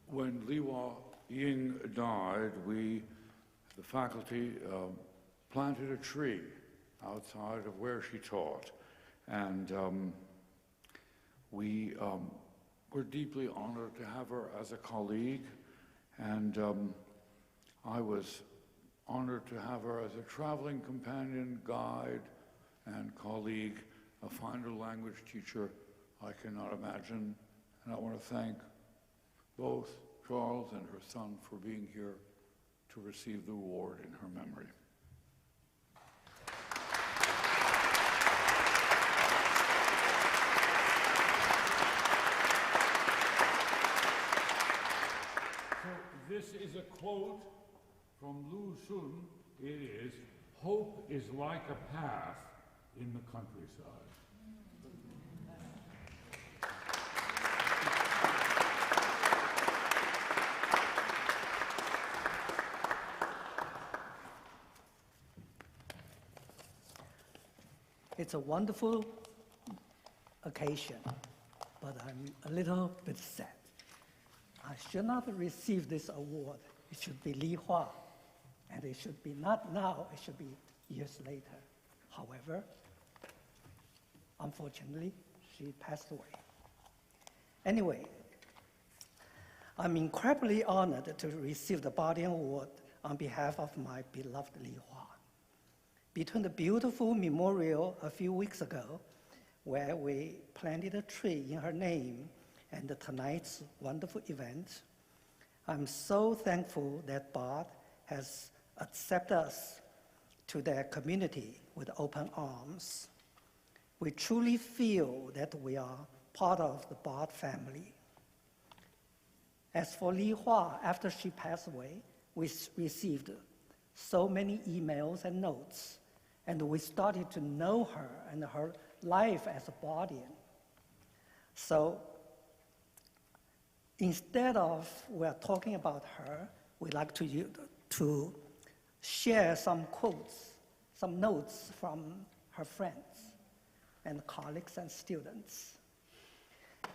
Speaker 3: When Li Huaying died, we, the faculty, planted a tree outside of where she taught. And we were deeply honored to have her as a colleague. And I was honored to have her as a traveling companion, guide, and colleague, a finer language teacher I cannot imagine. And I want to thank both Charles and her son for being here to receive the award in her memory. So this is a quote from Lu Xun. It is, "Hope is like a path in the countryside."
Speaker 17: It's a wonderful occasion, but I'm a little bit sad. I should not receive this award. It should be Li Hua, and it should be not now, it should be years later. However, unfortunately, she passed away. Anyway, I'm incredibly honored to receive the Bardian Award on behalf of my beloved Li Hua. Between the beautiful memorial a few weeks ago, where we planted a tree in her name, and tonight's wonderful event, I'm so thankful that Bard has accepted us to their community with open arms. We truly feel that we are part of the Bard family. As for Li Hua, after she passed away, we received so many emails and notes, and we started to know her and her life as a Bardian. So instead of we're talking about her, we'd like to share some quotes, some notes from her friends and colleagues and students.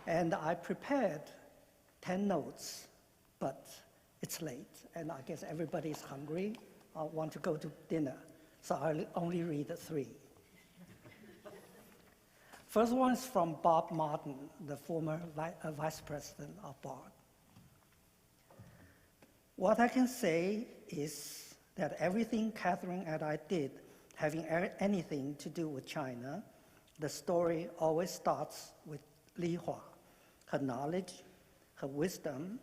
Speaker 17: And I prepared 10 notes, but it's late, and I guess everybody's hungry. I want to go to dinner, so I'll only read 3. First one is from Bob Martin, the former vice president of Bard. What I can say is that everything Catherine and I did having anything to do with China, the story always starts with Li Hua, her knowledge, her wisdom,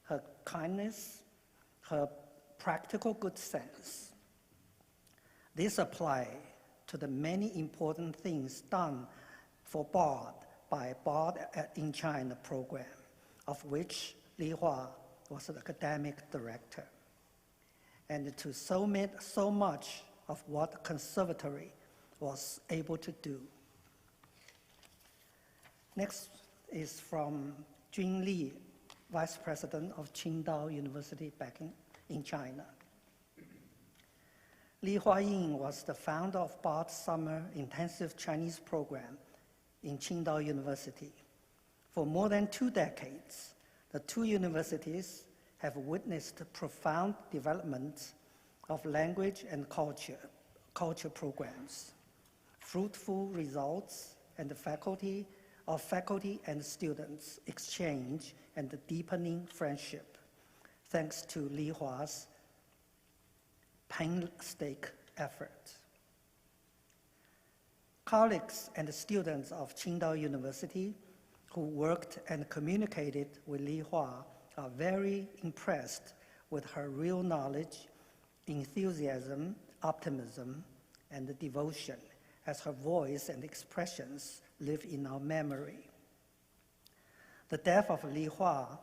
Speaker 17: her kindness, her practical good sense. This applies to the many important things done for Bard by Bard in China program, of which Li Hua was the academic director, and to so much of what the conservatory was able to do. Next is from Jun Li, Vice President of Qingdao University back in China. Li Huaying was the founder of Bard Summer Intensive Chinese Program in Qingdao University. For more than 2 decades, the two universities have witnessed profound development of language and culture programs, fruitful results, and the faculty and students exchange and deepening friendship, thanks to Li Hua's painstaking effort. Colleagues and students of Qingdao University who worked and communicated with Li Hua are very impressed with her real knowledge, enthusiasm, optimism, and devotion, as her voice and expressions live in our memory. The death of Li Hua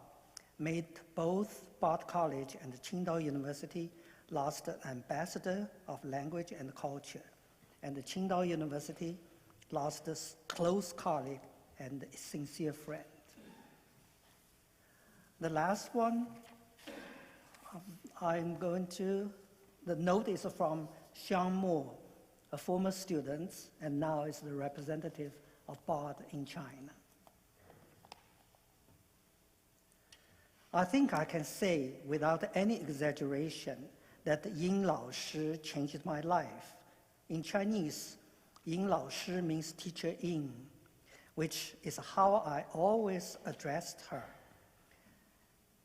Speaker 17: made both Bard College and Qingdao University lost an ambassador of language and culture, and the Qingdao University lost a close colleague and a sincere friend. The last one, the note is from Xiang Mo, a former student, and now is the representative of Bard in China. I think I can say without any exaggeration that Ying Lao Shi changed my life. In Chinese, Ying Lao Shi means teacher Ying, which is how I always addressed her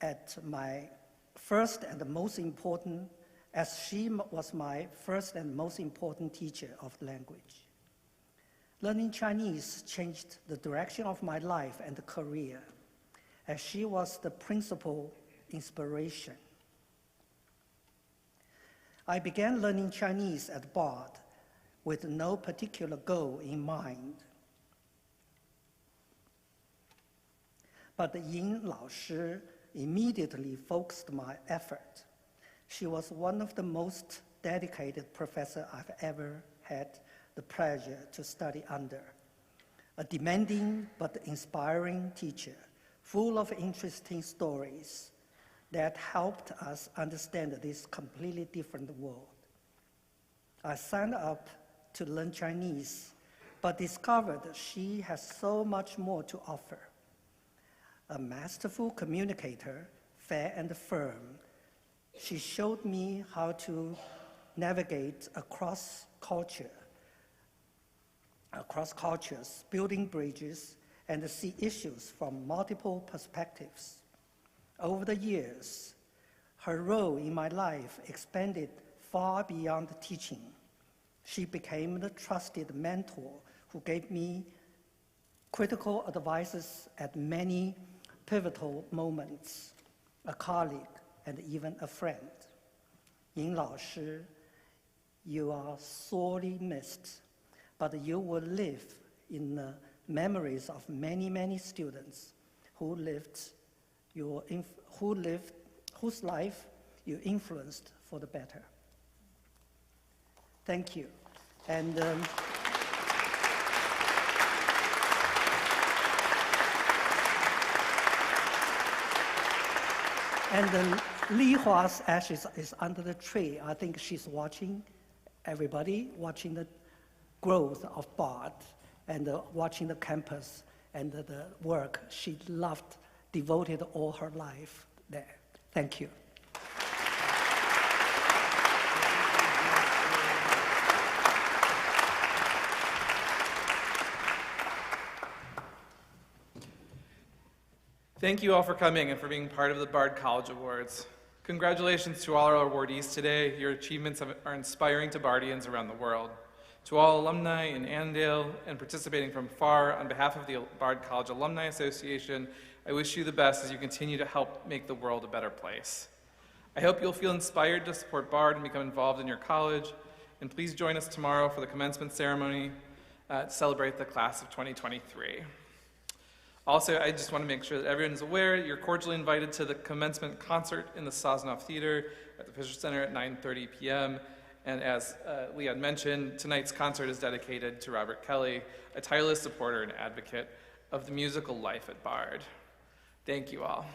Speaker 17: at my first and most important, as she was my first and most important teacher of language. Learning Chinese changed the direction of my life and career, as she was the principal inspiration. I began learning Chinese at Bard with no particular goal in mind. But Ying Lao Shi immediately focused my effort. She was one of the most dedicated professors I've ever had the pleasure to study under. A demanding but inspiring teacher, full of interesting stories that helped us understand this completely different world. I signed up to learn Chinese, but discovered she has so much more to offer. A masterful communicator, fair and firm, she showed me how to navigate across cultures, building bridges, and see issues from multiple perspectives. Over the years, her role in my life expanded far beyond teaching. She became the trusted mentor who gave me critical advices at many pivotal moments, a colleague, and even a friend. Ying Lao Shi, you are sorely missed, but you will live in the memories of many, many students whose life you influenced for the better. Thank you. And Li Hua's ashes is under the tree. I think she's watching, everybody watching the growth of Bard and watching the campus and the work she loved, devoted all her life there. Thank you.
Speaker 2: Thank you all for coming and for being part of the Bard College Awards. Congratulations to all our awardees today. Your achievements are inspiring to Bardians around the world. To all alumni in Annandale and participating from far, on behalf of the Bard College Alumni Association, I wish you the best as you continue to help make the world a better place. I hope you'll feel inspired to support Bard and become involved in your college. and please join us tomorrow for the commencement ceremony to celebrate the class of 2023. Also, I just want to make sure that everyone's aware you're cordially invited to the commencement concert in the Sosnoff Theater at the Fisher Center at 9:30 p.m. And as Leon mentioned, tonight's concert is dedicated to Robert Kelly, a tireless supporter and advocate of the musical life at Bard. Thank you all.